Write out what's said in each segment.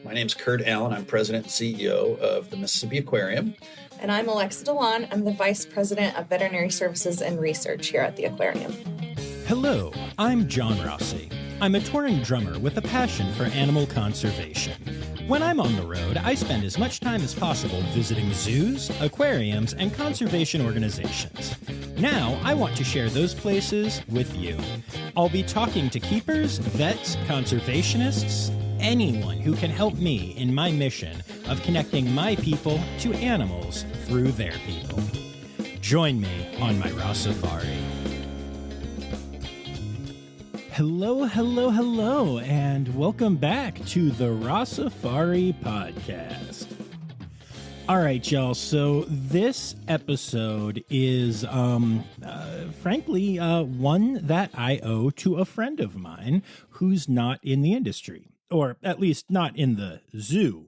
My name's Kurt Allen. I'm president and CEO of the Mississippi Aquarium. And I'm Alexa Delaune. I'm the vice president of veterinary services and research here at the aquarium. Hello, I'm John Rossi. I'm a touring drummer with a passion for animal conservation. When I'm on the road, I spend as much time as possible visiting zoos, aquariums, and conservation organizations. Now, I want to share those places with you. I'll be talking to keepers, vets, conservationists, anyone who can help me in my mission of connecting my people to animals through their people. Join me on my Rossifari. Hello, and welcome back to the Rossifari podcast. All right, y'all, so this episode is, frankly, one that I owe to a friend of mine who's not in the industry, or at least not in the zoo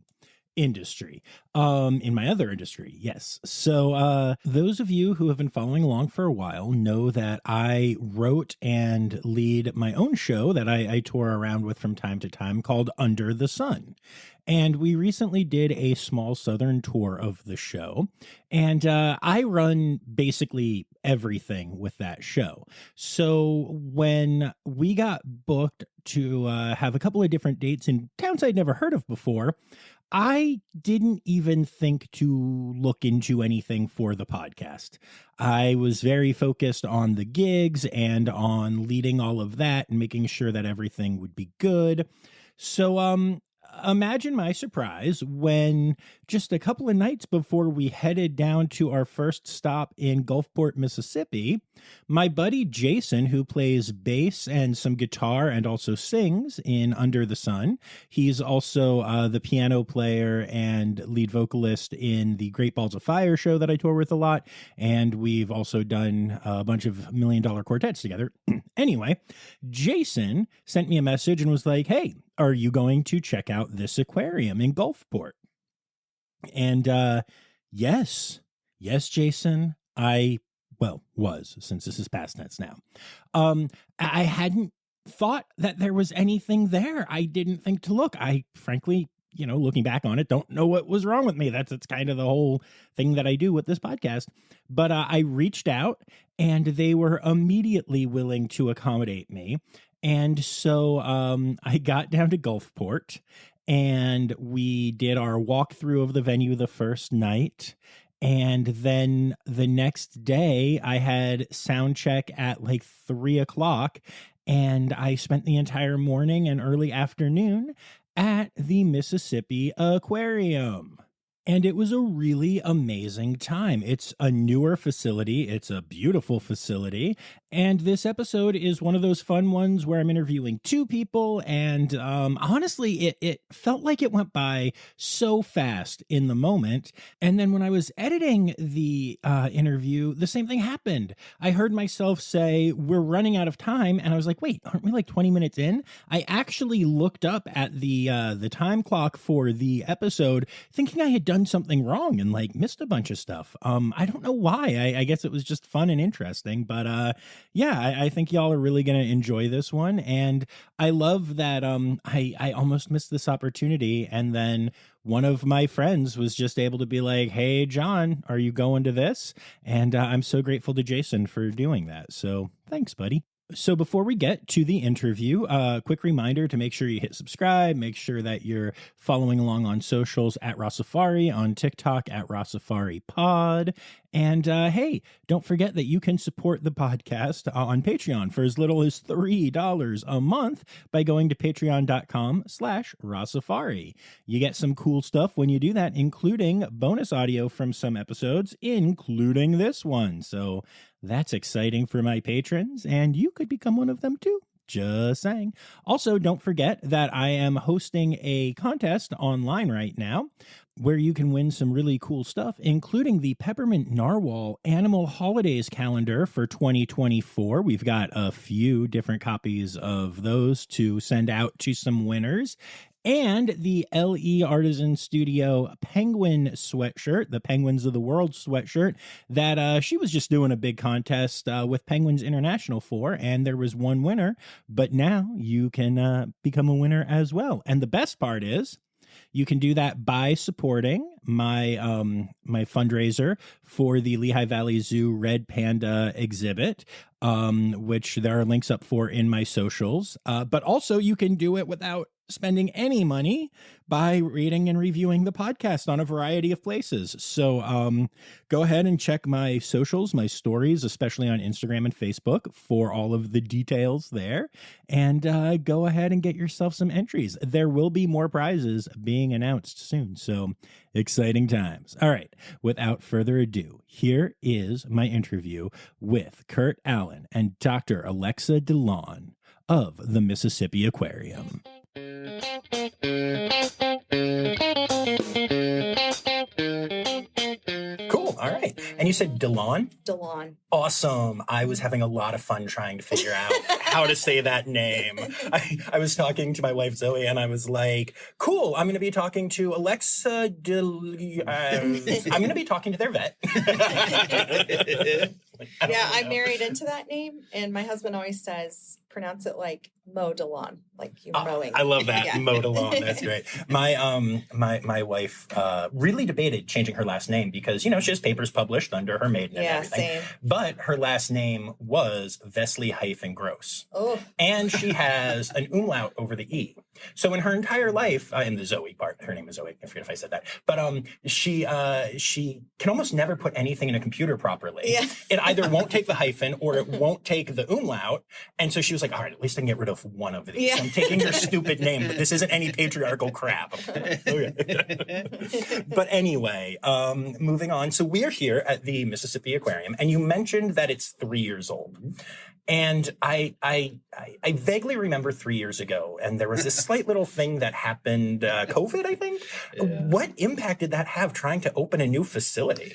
industry, in my other industry, yes. So those of you who have been following along for a while know that I wrote and lead my own show that I tour around with from time to time called Under the Sun. And we recently did a small southern tour of the show, and I run basically everything with that show. So when we got booked to have a couple of different dates in towns I'd never heard of before, I didn't even think to look into anything for the podcast. I was very focused on the gigs and on leading all of that and making sure that everything would be good. So, imagine my surprise when just a couple of nights before we headed down to our first stop in Gulfport, Mississippi, my buddy Jason, who plays bass and some guitar and also sings in Under the Sun. He's also the piano player and lead vocalist in the Great Balls of Fire show that I tour with a lot. And we've also done a bunch of $1 Million Quartets together. Anyway, Jason sent me a message and was like, hey, are you going to check out this aquarium in Gulfport? And yes, Jason, was, since this is past tense now. I hadn't thought that there was anything there. I didn't think to look. I frankly, looking back on it, don't know what was wrong with me. That's kind of the whole thing that I do with this podcast. But I reached out and they were immediately willing to accommodate me. And so I got down to Gulfport and we did our walkthrough of the venue the first night. And then the next day I had sound check at like 3:00 and I spent the entire morning and early afternoon at the Mississippi Aquarium. And it was a really amazing time. It's a newer facility. It's a beautiful facility. And this episode is one of those fun ones where I'm interviewing two people. And honestly, it felt like it went by so fast in the moment. And then when I was editing the interview, the same thing happened. I heard myself say, we're running out of time. And I was like, wait, aren't we like 20 minutes in? I actually looked up at the time clock for the episode thinking I had done something wrong and like missed a bunch of stuff. I don't know why. I guess it was just fun and interesting, but I think y'all are really going to enjoy this one. And I love that I almost missed this opportunity. And then one of my friends was just able to be like, hey, John, are you going to this? And I'm so grateful to Jason for doing that. So thanks, buddy. So before we get to the interview, a quick reminder to make sure you hit subscribe, make sure that you're following along on socials at Rossifari, on TikTok at Rossifari Pod. And hey, don't forget that you can support the podcast on Patreon for as little as $3 a month by going to patreon.com/Rossifari. You get some cool stuff when you do that, including bonus audio from some episodes, including this one. So that's exciting for my patrons, and you could become one of them too. Just saying. Also, don't forget that I am hosting a contest online right now where you can win some really cool stuff, including the Peppermint Narwhal Animal Holidays calendar for 2024. We've got a few different copies of those to send out to some winners. And the LE Artisan Studio Penguin sweatshirt, the Penguins of the World sweatshirt, that she was just doing a big contest with Penguins International for, and there was one winner, but now you can become a winner as well. And the best part is, You can do that by supporting my my fundraiser for the Lehigh Valley Zoo Red Panda exhibit, which there are links up for in my socials. But also you can do it without spending any money by reading and reviewing the podcast on a variety of places. So go ahead and check my socials, my stories, especially on Instagram and Facebook, for all of the details there. And go ahead and get yourself some entries. There will be more prizes being announced soon. So exciting times. All right. Without further ado, here is my interview with Kurt Allen and Dr. Alexa Delaune of the Mississippi Aquarium. Cool. All right. And you said Delaune? Delaune. Awesome. I was having a lot of fun trying to figure out how to say that name. I was talking to my wife, Zoe, and I was like, cool, I'm going to be talking to Alexa. I'm going to be talking to their vet. Yeah, I married into that name, and my husband always says, pronounce it like Mo Delaune, like you're mowing. I love that. Yeah. Mo Delaune. That's great. My wife really debated changing her last name because, she has papers published under her maiden and everything. Same. But her last name was Vesely-Gross. Oh. And she has an umlaut over the E. So in her entire life, in the Zoe part, her name is Zoe, I forget if I said that, but she can almost never put anything in a computer properly. Yeah. It either won't take the hyphen or it won't take the umlaut. And so she was like, all right, at least I can get rid of one of these. Yeah. I'm taking your stupid name, but this isn't any patriarchal crap. Okay. But anyway, moving on. So we're here at the Mississippi Aquarium, and you mentioned that it's 3 years old. And I vaguely remember 3 years ago, and there was this slight little thing that happened, COVID, I think. Yeah. What impact did that have trying to open a new facility?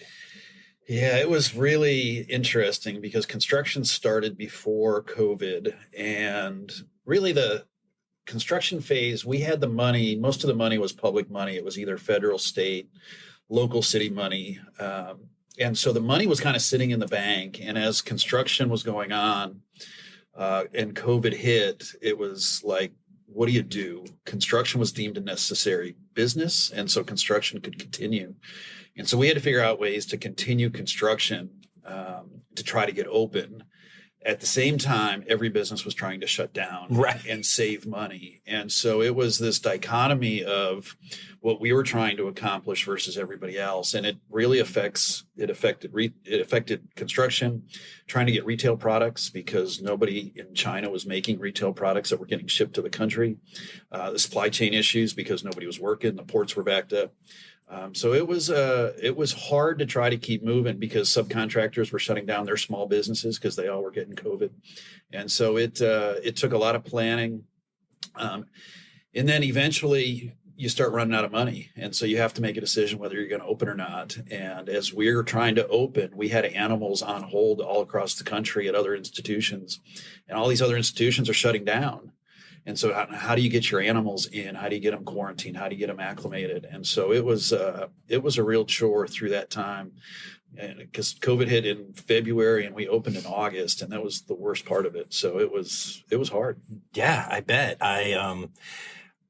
Yeah, it was really interesting because construction started before COVID, and really the construction phase, we had the money, most of the money was public money. It was either federal, state, local city money. And so the money was kind of sitting in the bank. And as construction was going on and COVID hit, it was like, what do you do? Construction was deemed a necessary business. And so construction could continue. And so we had to figure out ways to continue construction to try to get open. At the same time, every business was trying to shut down and save money. And so it was this dichotomy of what we were trying to accomplish versus everybody else. And it really affected construction, trying to get retail products because nobody in China was making retail products that were getting shipped to the country. The supply chain issues because nobody was working, the ports were backed up. So it was hard to try to keep moving because subcontractors were shutting down their small businesses because they all were getting COVID. And so it took a lot of planning. And then eventually you start running out of money. And so you have to make a decision whether you're going to open or not. And as we were trying to open, we had animals on hold all across the country at other institutions, and all these other institutions are shutting down. And so how do you get your animals in? How do you get them quarantined? How do you get them acclimated? And so it was a real chore through that time, because COVID hit in February and we opened in August, and that was the worst part of it. So it was hard. Yeah, I bet.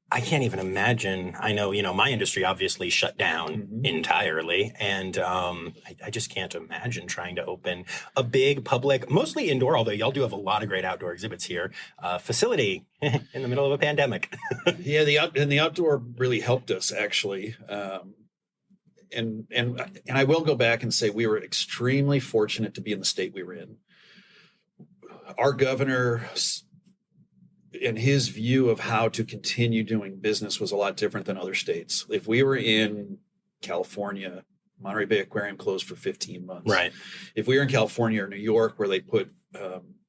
I can't even imagine. I know, my industry obviously shut down entirely. And I just can't imagine trying to open a big public, mostly indoor, although y'all do have a lot of great outdoor exhibits here, facility in the middle of a pandemic. Yeah, the outdoor really helped us, actually. And I will go back and say we were extremely fortunate to be in the state we were in. Our governor and his view of how to continue doing business was a lot different than other states. If we were in California, Monterey Bay Aquarium closed for 15 months. Right. If we were in California or New York, where they put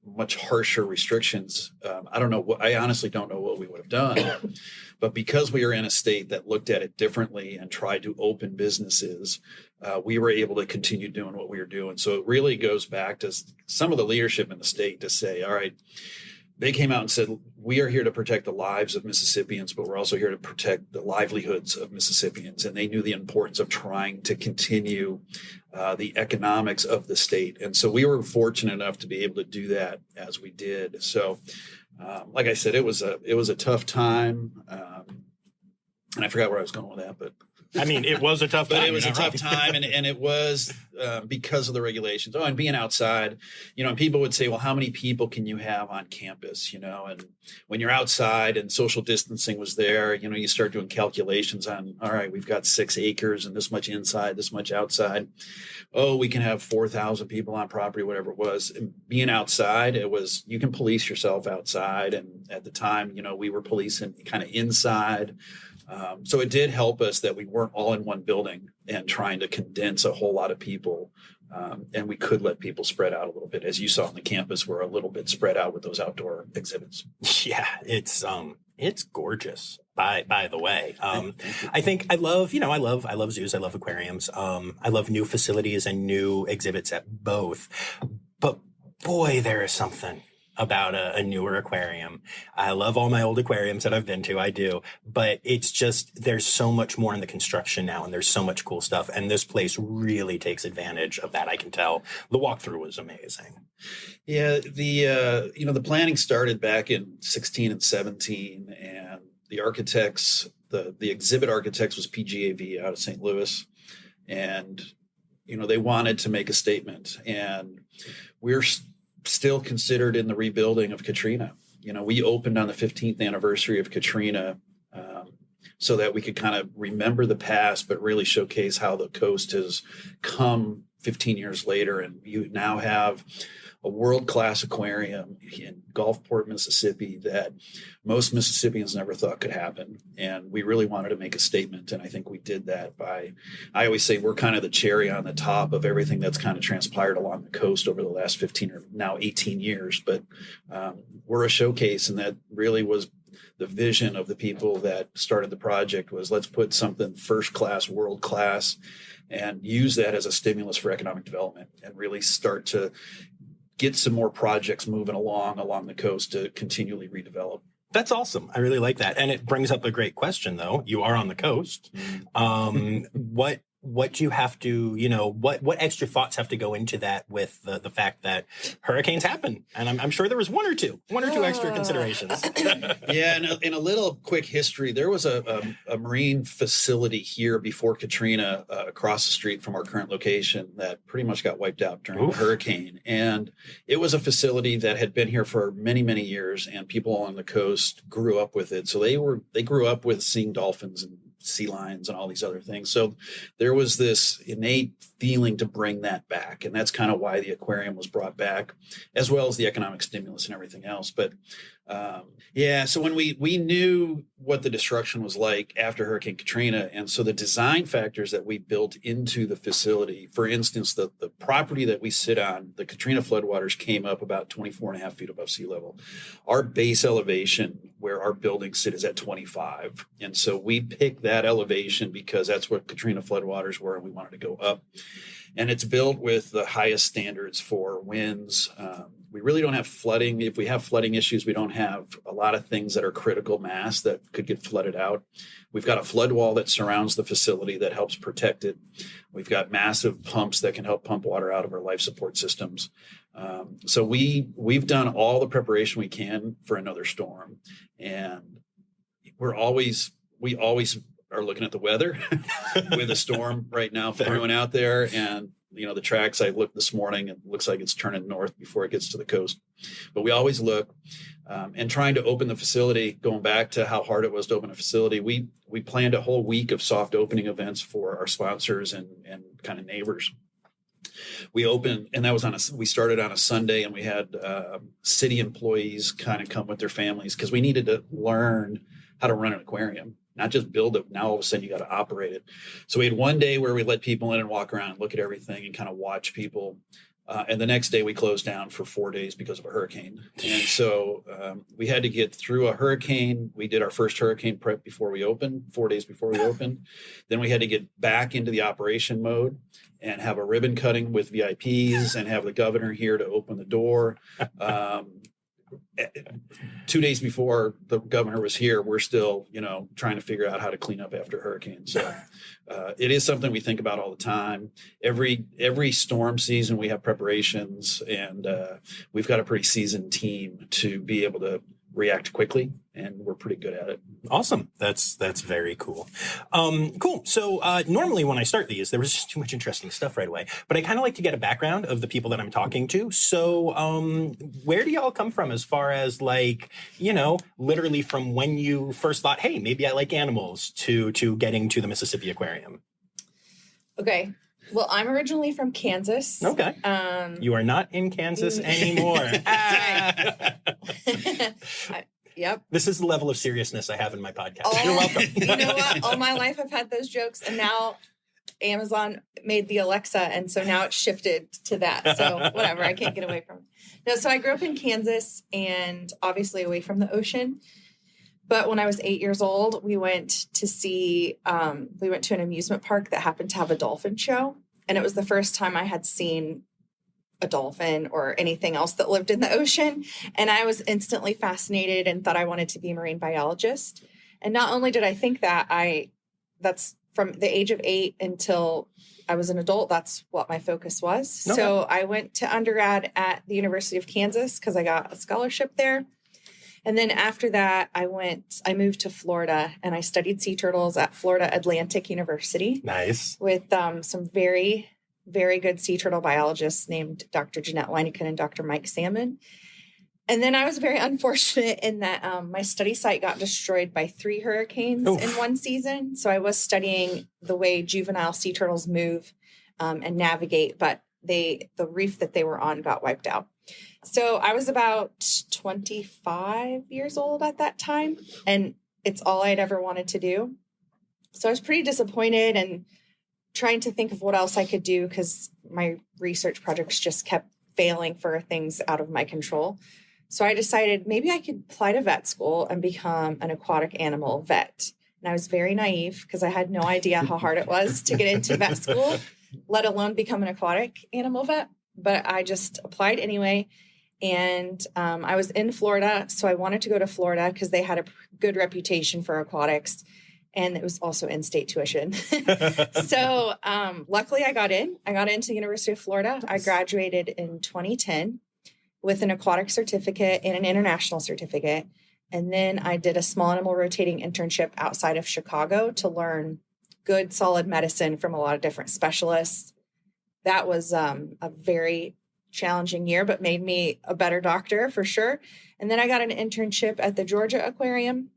much harsher restrictions, I honestly don't know what we would have done. But because we were in a state that looked at it differently and tried to open businesses, we were able to continue doing what we were doing. So it really goes back to some of the leadership in the state to say, all right, they came out and said, we are here to protect the lives of Mississippians, but we're also here to protect the livelihoods of Mississippians. And they knew the importance of trying to continue the economics of the state. And so we were fortunate enough to be able to do that as we did. So like I said, it was a tough time. And I forgot where I was going with that, but I mean, it was a tough time. but it was a tough time, and it was because of the regulations. Oh, and being outside, and people would say, well, how many people can you have on campus? And when you're outside and social distancing was there, you start doing calculations on, all right, we've got 6 acres and this much inside, this much outside. Oh, we can have 4,000 people on property, whatever it was. And being outside, it was, you can police yourself outside. And at the time, we were policing kind of inside. So it did help us that we weren't all in one building and trying to condense a whole lot of people. And we could let people spread out a little bit. As you saw on the campus, we're a little bit spread out with those outdoor exhibits. Yeah, it's gorgeous. By the way, I think I love zoos. I love aquariums. I love new facilities and new exhibits at both. But boy, there is something about a newer aquarium. I love all my old aquariums that I've been to. I do. But it's just, there's so much more in the construction now, and there's so much cool stuff. And this place really takes advantage of that. I can tell. The walkthrough was amazing. Yeah. The planning started back in 16 and 17, and the architects, the exhibit architects was PGAV out of St. Louis. And, they wanted to make a statement, and we're still considered in the rebuilding of Katrina. We opened on the 15th anniversary of Katrina, so that we could kind of remember the past, but really showcase how the coast has come 15 years later. And you now have a world-class aquarium in Gulfport, Mississippi, that most Mississippians never thought could happen. And we really wanted to make a statement. And I think we did that I always say we're kind of the cherry on the top of everything that's kind of transpired along the coast over the last 15 or now 18 years. But we're a showcase, and that really was the vision of the people that started the project, was let's put something first class, world class, and use that as a stimulus for economic development, and really start to get some more projects moving along the coast to continually redevelop. That's awesome. I really like that. And it brings up a great question, though. You are on the coast. What do you have to, what extra thoughts have to go into that with the fact that hurricanes happen? And I'm sure there was one or two extra considerations. Yeah. And in a little quick history, there was a marine facility here before Katrina across the street from our current location that pretty much got wiped out during the hurricane. And it was a facility that had been here for many, many years, and people along the coast grew up with it. So they grew up with seeing dolphins and sea lions and all these other things. So there was this innate feeling to bring that back. And that's kind of why the aquarium was brought back, as well as the economic stimulus and everything else. But so when we knew what the destruction was like after Hurricane Katrina, and so the design factors that we built into the facility, for instance, the property that we sit on, the Katrina floodwaters came up about 24.5 feet above sea level. Our base elevation where our buildings sit is at 25. And so we picked that elevation because that's what Katrina floodwaters were, and we wanted to go up. And it's built with the highest standards for winds. We really don't have flooding. If we have flooding issues, we don't have a lot of things that are critical mass that could get flooded out. We've got a flood wall that surrounds the facility that helps protect it. We've got massive pumps that can help pump water out of our life support systems. So we've done all the preparation we can for another storm. And we always are looking at the weather with a storm right now brewing out there. And the tracks, I looked this morning, it looks like it's turning north before it gets to the coast. But we always look, and trying to open the facility, going back to how hard it was to open a facility, we planned a whole week of soft opening events for our sponsors and kind of neighbors. We opened, and that was we started on a Sunday, and we had city employees kind of come with their families because we needed to learn how to run an aquarium. Not just build it. Now all of a sudden you got to operate it. So we had one day where we let people in and walk around and look at everything and kind of watch people. And the next day we closed down for 4 days because of a hurricane. And so we had to get through a hurricane. We did our first hurricane prep before we opened, 4 days before we opened. Then we had to get back into the operation mode and have a ribbon cutting with VIPs and have the governor here to open the door. 2 days before the governor was here, we're still, trying to figure out how to clean up after hurricanes. So it is something we think about all the time. Every storm season we have preparations, and we've got a pretty seasoned team to be able to react quickly, and we're pretty good at it. Awesome. That's very cool. Cool. So normally when I start these, there was just too much interesting stuff right away, but I kind of like to get a background of the people that I'm talking to. So where do y'all come from as far as like, literally from when you first thought, hey, maybe I like animals to getting to the Mississippi Aquarium? Okay. Well, I'm originally from Kansas. Okay. You are not in Kansas anymore. Yep. This is the level of seriousness I have in my podcast. You're welcome. You know what? All my life I've had those jokes, and now Amazon made the Alexa, and so now it's shifted to that. So whatever, I can't get away from it. No, so I grew up in Kansas and obviously away from the ocean. But when I was 8 years old, we went to an amusement park that happened to have a dolphin show. And it was the first time I had seen a dolphin or anything else that lived in the ocean. And I was instantly fascinated and thought I wanted to be a marine biologist. And not only did I think that, that's from the age of 8 until I was an adult, that's what my focus was. Okay. So I went to undergrad at the University of Kansas because I got a scholarship there. And then after that, I moved to Florida and I studied sea turtles at Florida Atlantic University. Nice. With some very, very good sea turtle biologists named Dr. Jeanette Weineken and Dr. Mike Salmon. And then I was very unfortunate in that my study site got destroyed by 3 hurricanes in one season. So I was studying the way juvenile sea turtles move and navigate, but the reef that they were on got wiped out. So I was about 25 years old at that time, and it's all I'd ever wanted to do. So I was pretty disappointed and trying to think of what else I could do because my research projects just kept failing for things out of my control. So I decided maybe I could apply to vet school and become an aquatic animal vet. And I was very naive because I had no idea how hard it was to get into vet school, let alone become an aquatic animal vet. But I just applied anyway. And I was in Florida, so I wanted to go to Florida because they had a good reputation for aquatics. And it was also in-state tuition. So luckily I got in. I got into the University of Florida. I graduated in 2010 with an aquatic certificate and an international certificate. And then I did a small animal rotating internship outside of Chicago to learn good, solid medicine from a lot of different specialists. That was a very challenging year, but made me a better doctor for sure. And then I got an internship at the Georgia Aquarium,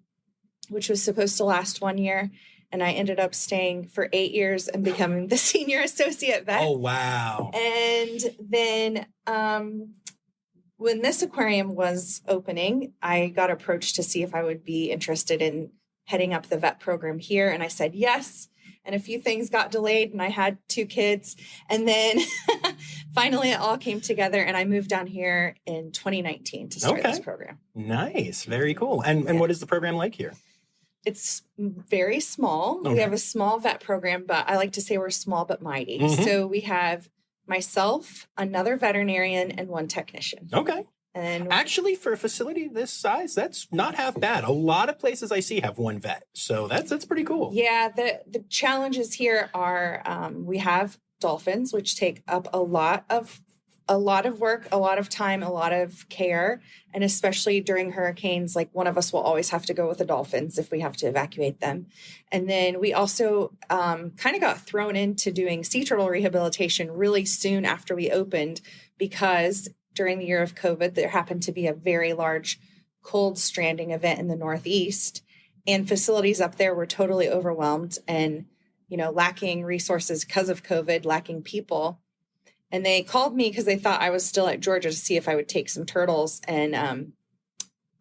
which was supposed to last 1 year. And I ended up staying for 8 years and becoming the senior associate vet. Oh, wow. And then when this aquarium was opening, I got approached to see if I would be interested in heading up the vet program here. And I said yes. And a few things got delayed and I had 2 kids. And then finally it all came together and I moved down here in 2019 to start this program. Nice. Very cool. And what is the program like here? It's very small. Okay. We have a small vet program, but I like to say we're small but mighty. Mm-hmm. So we have myself, another veterinarian, and 1 technician. Okay. And actually, for a facility this size, that's not half bad. A lot of places I see have 1 vet, so that's pretty cool. Yeah, the challenges here are we have dolphins, which take up a lot of work, a lot of time, a lot of care, and especially during hurricanes, like one of us will always have to go with the dolphins if we have to evacuate them. And then we also kind of got thrown into doing sea turtle rehabilitation really soon after we opened because during the year of COVID, there happened to be a very large cold stranding event in the Northeast, and facilities up there were totally overwhelmed and, lacking resources because of COVID, lacking people. And they called me because they thought I was still at Georgia to see if I would take some turtles. And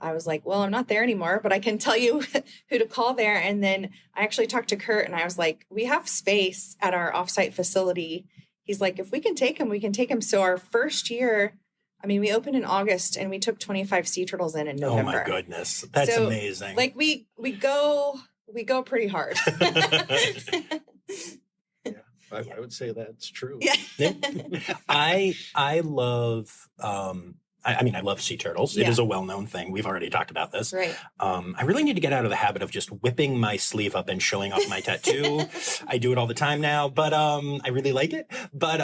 I was like, well, I'm not there anymore, but I can tell you who to call there. And then I actually talked to Kurt and I was like, we have space at our offsite facility. He's like, if we can take him, we can take him. So our first year, we opened in August and we took 25 sea turtles in November. Oh my goodness. That's amazing. Like we go pretty hard. I would say that's true. Yeah. I love I love sea turtles. Yeah. It is a well-known thing. We've already talked about this. Right. I really need to get out of the habit of just whipping my sleeve up and showing off my tattoo. I do it all the time now, but I really like it. But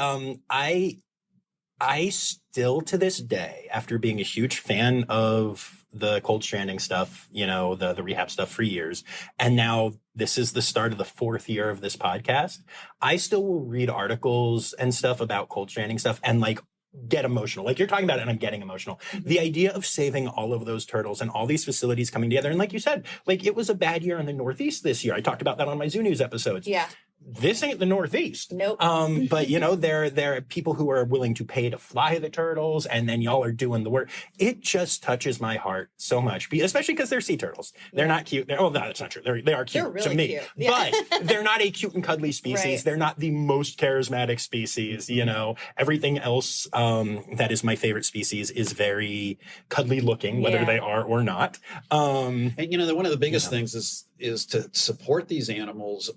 I still to this day, after being a huge fan of the cold stranding stuff, the rehab stuff for years, and now this is the start of the 4th year of this podcast, I still will read articles and stuff about cold stranding stuff and like get emotional. Like you're talking about it and I'm getting emotional. The idea of saving all of those turtles and all these facilities coming together. And like you said, like it was a bad year in the Northeast this year. I talked about that on my Zoo News episodes. Yeah. This ain't the Northeast. Nope. But there are people who are willing to pay to fly the turtles, and then y'all are doing the work. It just touches my heart so much, especially because they're sea turtles. They're not cute. No, that's not true. They are cute really to me, cute. Yeah. but they're not a cute and cuddly species. Right. They're not the most charismatic species. Everything else that is my favorite species is very cuddly looking, whether they are or not. And one of the biggest things is to support these animals.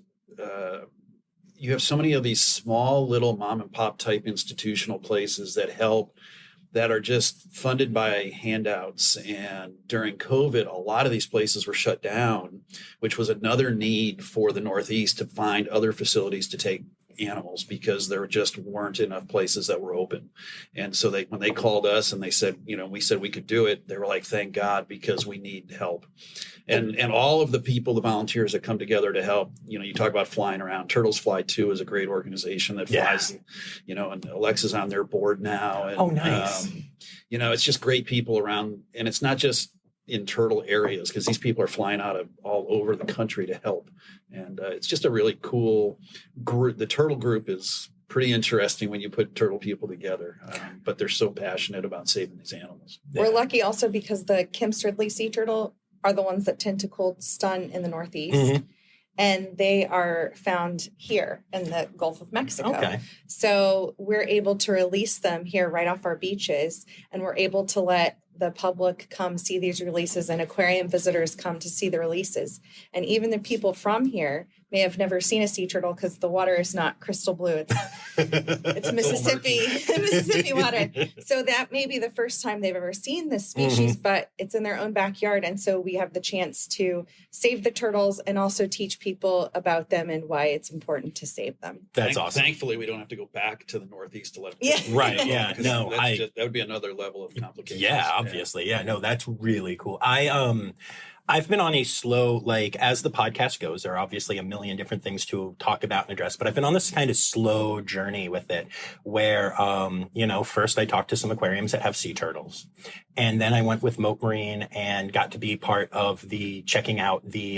You have so many of these small little mom and pop type institutional places that help, that are just funded by handouts. And during COVID, a lot of these places were shut down, which was another need for the Northeast to find other facilities to take animals, because there just weren't enough places that were open. And so when they called us and they said, we said we could do it, they were like, thank God, because we need help. And all of the people, the volunteers that come together to help, you talk about flying around. Turtles Fly 2 is a great organization that flies, and Alexa's on their board now. And, oh, nice. It's just great people around, and it's not just in turtle areas, because these people are flying out of all over the country to help. And it's just a really cool group. The turtle group is pretty interesting when you put turtle people together, but they're so passionate about saving these animals. We're lucky also because the Kemp's-Ridley sea turtle are the ones that tend to cold stun in the Northeast. Mm-hmm. And they are found here in the Gulf of Mexico. Okay. So we're able to release them here right off our beaches, and we're able to let the public come see these releases, and aquarium visitors come to see the releases. And even the people from here may have never seen a sea turtle because the water is not crystal blue. It's Mississippi water. So that may be the first time they've ever seen this species, but it's in their own backyard. And so we have the chance to save the turtles and also teach people about them and why it's important to save them. That's awesome. Thankfully, we don't have to go back to the Northeast to let them. Yeah. Right. Yeah. No, that would be another level of complication. Yeah, obviously. Yeah. No, that's really cool. I've been on a slow, as the podcast goes, there are obviously a million different things to talk about and address, but I've been on this kind of slow journey with it where, first I talked to some aquariums that have sea turtles. And then I went with Moat Marine and got to be part of the checking out the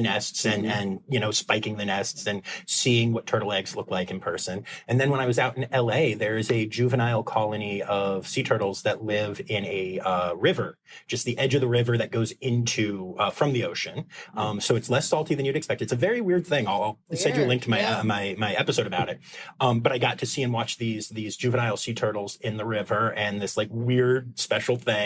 nests and spiking the nests and seeing what turtle eggs look like in person. And then when I was out in LA, there is a juvenile colony of sea turtles that live in a river, just the edge of the river that goes into from the ocean. So it's less salty than you'd expect. It's a very weird thing. I'll send you a link to my my episode about it. But I got to see and watch these juvenile sea turtles in the river and this weird special thing.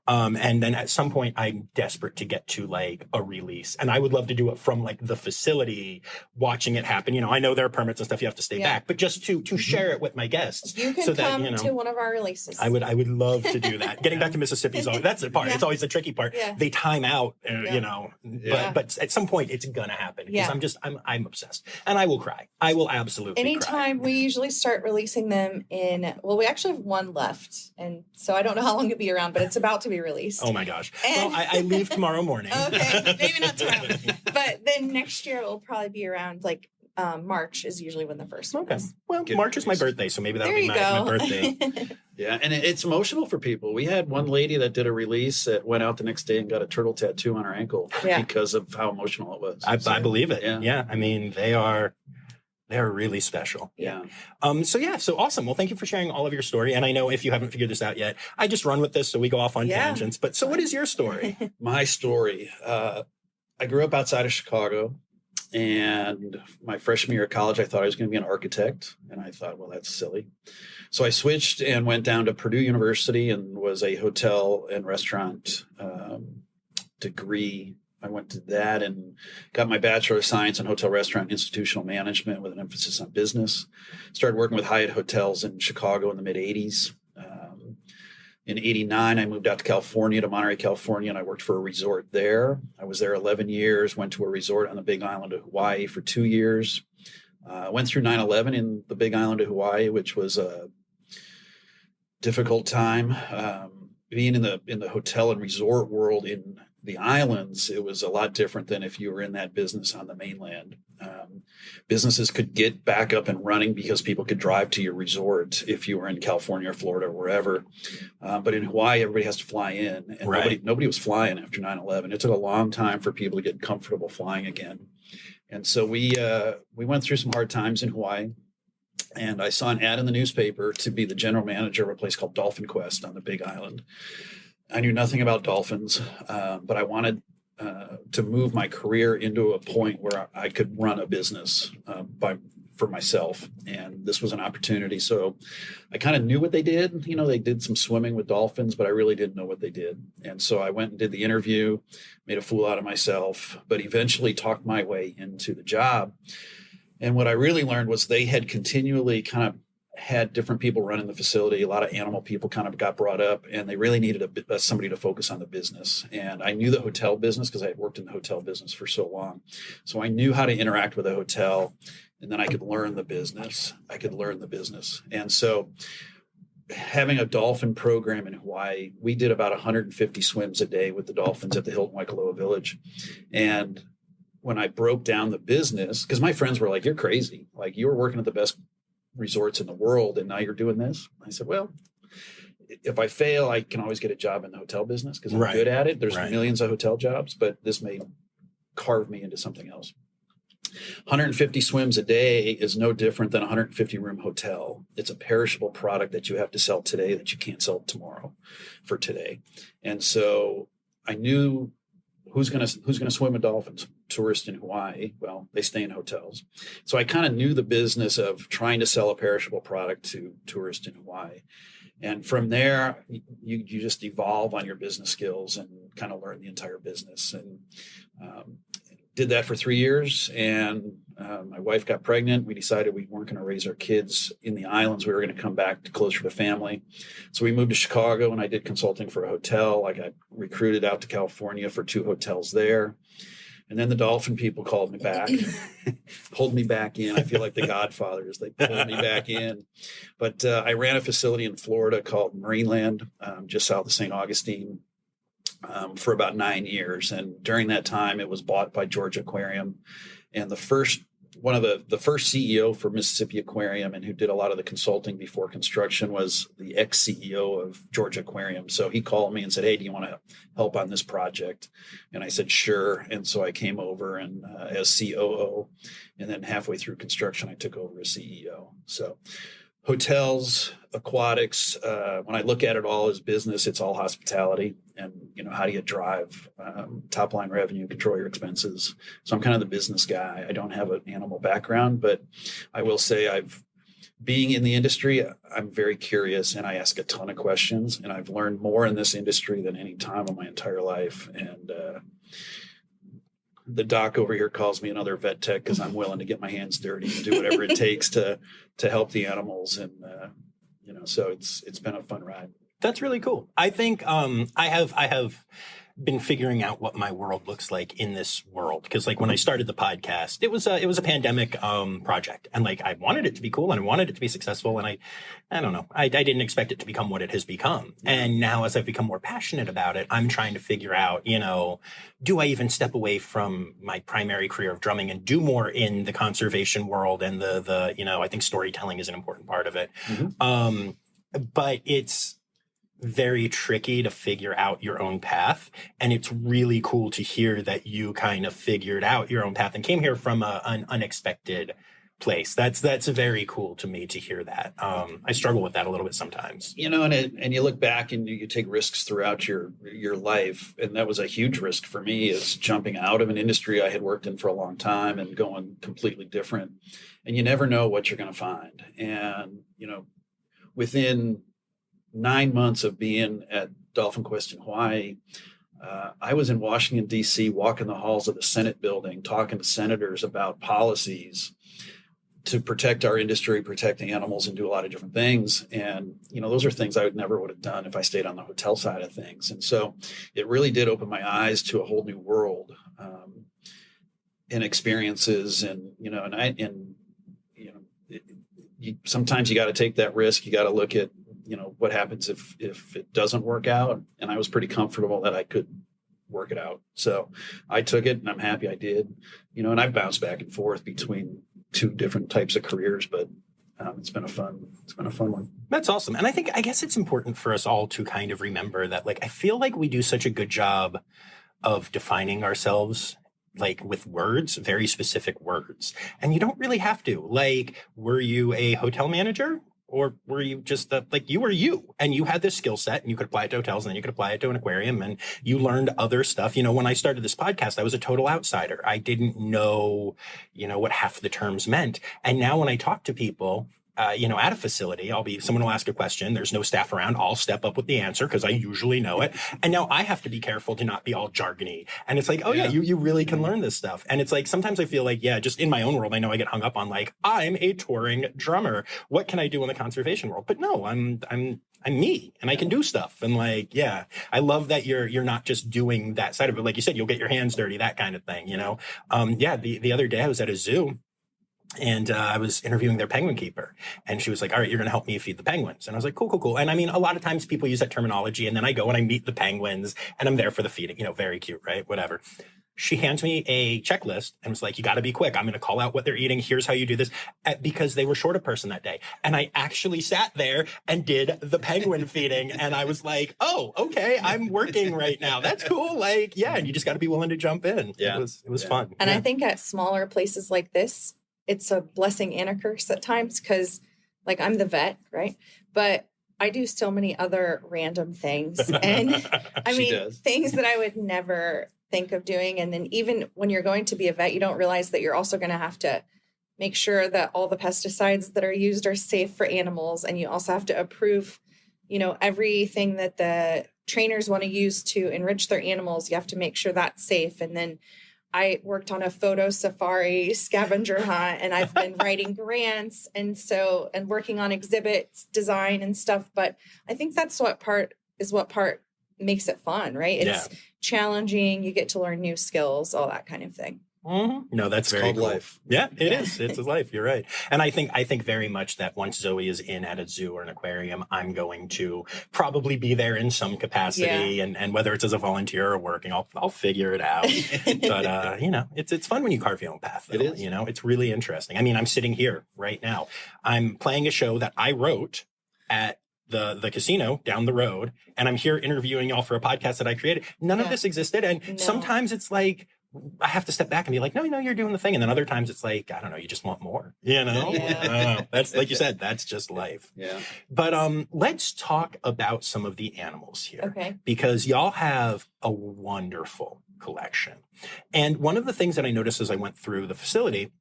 And then at some point I'm desperate to get to a release, and I would love to do it from the facility, watching it happen. I know there are permits and stuff you have to stay back, but just to share it with my guests. You can come to one of our releases. I would love to do that. Getting back to Mississippi is always, that's the part. It's always the tricky part. Yeah. They time out, but at some point it's gonna happen because I'm obsessed, and I will cry. I will absolutely anytime cry. We usually start releasing them we actually have one left, and so I don't know how long it'll be around, but it's about to be released. Oh my gosh. Well, I leave tomorrow morning. Okay, maybe not tomorrow. But then next year it will probably be around March is usually when the first one is. Well, March is my birthday, so maybe that'll be my birthday. Yeah, and it's emotional for people. We had one lady that did a release that went out the next day and got a turtle tattoo on her ankle because of how emotional it was. I believe it. Yeah. I mean, they're really special. Yeah. So awesome. Well, thank you for sharing all of your story. And I know if you haven't figured this out yet, I just run with this, so we go off on tangents. But so what is your story? My story. I grew up outside of Chicago, and my freshman year of college, I thought I was going to be an architect. And I thought, well, that's silly. So I switched and went down to Purdue University and was a hotel and restaurant degree. I went to that and got my Bachelor of Science in Hotel Restaurant Institutional Management with an emphasis on business. Started working with Hyatt Hotels in Chicago in the mid-'80s. In 89, I moved out to California, to Monterey, California, and I worked for a resort there. I was there 11 years, went to a resort on the Big Island of Hawaii for 2 years. Went through 9/11 in the Big Island of Hawaii, which was difficult time. Being in the hotel and resort world in the islands, it was a lot different than if you were in that business on the mainland. Businesses could get back up and running because people could drive to your resort if you were in California or Florida or wherever. But in Hawaii, everybody has to fly in, and nobody was flying after 9/11. It took a long time for people to get comfortable flying again. And so we went through some hard times in Hawaii. And I saw an ad in the newspaper to be the general manager of a place called Dolphin Quest on the Big Island. I knew nothing about dolphins, but I wanted to move my career into a point where I could run a business for myself. And this was an opportunity. So I kind of knew what they did. You know, they did some swimming with dolphins, but I really didn't know what they did. And so I went and did the interview, made a fool out of myself, but eventually talked my way into the job. And what I really learned was they had continually kind of had different people running the facility. A lot of animal people kind of got brought up, and they really needed somebody to focus on the business. And I knew the hotel business because I had worked in the hotel business for so long. So I knew how to interact with a hotel, and then I could learn the business. And so having a dolphin program in Hawaii, we did about 150 swims a day with the dolphins at the Hilton Waikoloa Village. And when I broke down the business, because my friends were like, "You're crazy. Like, you were working at the best resorts in the world and now you're doing this." I said, "Well, if I fail, I can always get a job in the hotel business because I'm good at it. There's millions of hotel jobs, but this may carve me into something else." 150 swims a day is no different than a 150 room hotel. It's a perishable product that you have to sell today that you can't sell tomorrow for today. And so I knew who's going to swim with dolphins. Tourists in Hawaii, well, they stay in hotels. So I kind of knew the business of trying to sell a perishable product to tourists in Hawaii. And from there, you just evolve on your business skills and kind of learn the entire business. And did that for 3 years. And my wife got pregnant. We decided we weren't going to raise our kids in the islands. We were going to come back to closer to family. So we moved to Chicago, and I did consulting for a hotel. I got recruited out to California for 2 hotels there. And then the dolphin people called me back, pulled me back in. I feel like the Godfathers. They pulled me back in. But I ran a facility in Florida called Marineland, just south of St. Augustine, for about 9 years. And during that time, it was bought by Georgia Aquarium. And the first CEO for Mississippi Aquarium, and who did a lot of the consulting before construction, was the ex-CEO of Georgia Aquarium. So he called me and said, "Hey, do you want to help on this project?" And I said, "Sure." And so I came over and as COO, and then halfway through construction, I took over as CEO. So hotels, aquatics, when I look at it all as business, it's all hospitality. And, how do you drive top line revenue, control your expenses? So I'm kind of the business guy. I don't have an animal background, but I will say being in the industry, I'm very curious and I ask a ton of questions, and I've learned more in this industry than any time in my entire life. And the doc over here calls me another vet tech because I'm willing to get my hands dirty and do whatever it takes to help the animals. And, so it's been a fun ride. That's really cool. I think I have been figuring out what my world looks like in this world, because like when I started the podcast, it was a pandemic project, and like I wanted it to be cool and I wanted it to be successful, and I don't know, I didn't expect it to become what it has become. And now as I've become more passionate about it, I'm trying to figure out, do I even step away from my primary career of drumming and do more in the conservation world and the I think storytelling is an important part of it. Mm-hmm. But it's very tricky to figure out your own path. And it's really cool to hear that you kind of figured out your own path and came here from an unexpected place. That's very cool to me to hear that. I struggle with that a little bit sometimes. And you look back and you take risks throughout your life. And that was a huge risk for me, is jumping out of an industry I had worked in for a long time and going completely different. And you never know what you're going to find. And, within 9 months of being at Dolphin Quest in Hawaii, I was in Washington, D.C., walking the halls of the Senate building, talking to senators about policies to protect our industry, protect animals, and do a lot of different things. And, those are things I never would have done if I stayed on the hotel side of things. And so it really did open my eyes to a whole new world and experiences. And, sometimes you got to take that risk. You got to look at what happens if it doesn't work out? And I was pretty comfortable that I could work it out. So I took it, and I'm happy I did, and I've bounced back and forth between two different types of careers, but it's been a fun one. That's awesome. And I guess it's important for us all to kind of remember that, like, I feel like we do such a good job of defining ourselves, like, with words, very specific words. And you don't really have to. Like, were you a hotel manager? Or were you just you were you, and you had this skill set, and you could apply it to hotels, and then you could apply it to an aquarium, and you learned other stuff. When I started this podcast, I was a total outsider. I didn't know, what half the terms meant. And now when I talk to people, at a facility, someone will ask a question. There's no staff around. I'll step up with the answer because I usually know it. And now I have to be careful to not be all jargony. And it's like, you really can learn this stuff. And it's like, sometimes I feel like, just in my own world, I know I get hung up on like, I'm a touring drummer. What can I do in the conservation world? But no, I'm me, and I can do stuff. And like, I love that you're not just doing that side of it. Like you said, you'll get your hands dirty, that kind of thing, The other day I was at a zoo, and I was interviewing their penguin keeper, and she was like, all right, you're going to help me feed the penguins. And I was like, cool. And I mean, a lot of times people use that terminology, and then I go and I meet the penguins, and I'm there for the feeding, very cute, right? Whatever. She hands me a checklist and was like, you got to be quick. I'm going to call out what they're eating. Here's how you do this, because they were short a person that day. And I actually sat there and did the penguin feeding. And I was like, oh, okay, I'm working right now. That's cool. Like, and you just got to be willing to jump in. Yeah. It was fun. And I think at smaller places like this, it's a blessing and a curse at times, because like I'm the vet, right? But I do so many other random things. And I mean, things that I would never think of doing. And then even when you're going to be a vet, you don't realize that you're also going to have to make sure that all the pesticides that are used are safe for animals. And you also have to approve, everything that the trainers want to use to enrich their animals. You have to make sure that's safe. And then I worked on a photo safari scavenger hunt, and I've been writing grants and working on exhibits design and stuff. But I think that's what part makes it fun, right? It's challenging. You get to learn new skills, all that kind of thing. Mm-hmm. No, that's very cool. Life. Yeah, it is. It's a life. You're right. And I think very much that once Zoe is in at a zoo or an aquarium, I'm going to probably be there in some capacity, and whether it's as a volunteer or working, I'll figure it out. But it's fun when you carve your own path. Though. It is. It's really interesting. I mean, I'm sitting here right now. I'm playing a show that I wrote at the casino down the road, and I'm here interviewing y'all for a podcast that I created. None of this existed, and sometimes it's like, I have to step back and be like, no, you're doing the thing. And then other times it's like, I don't know, you just want more, I don't know. That's like you said, that's just life. Yeah. But let's talk about some of the animals here. Okay. Because y'all have a wonderful collection. And one of the things that I noticed as I went through the facility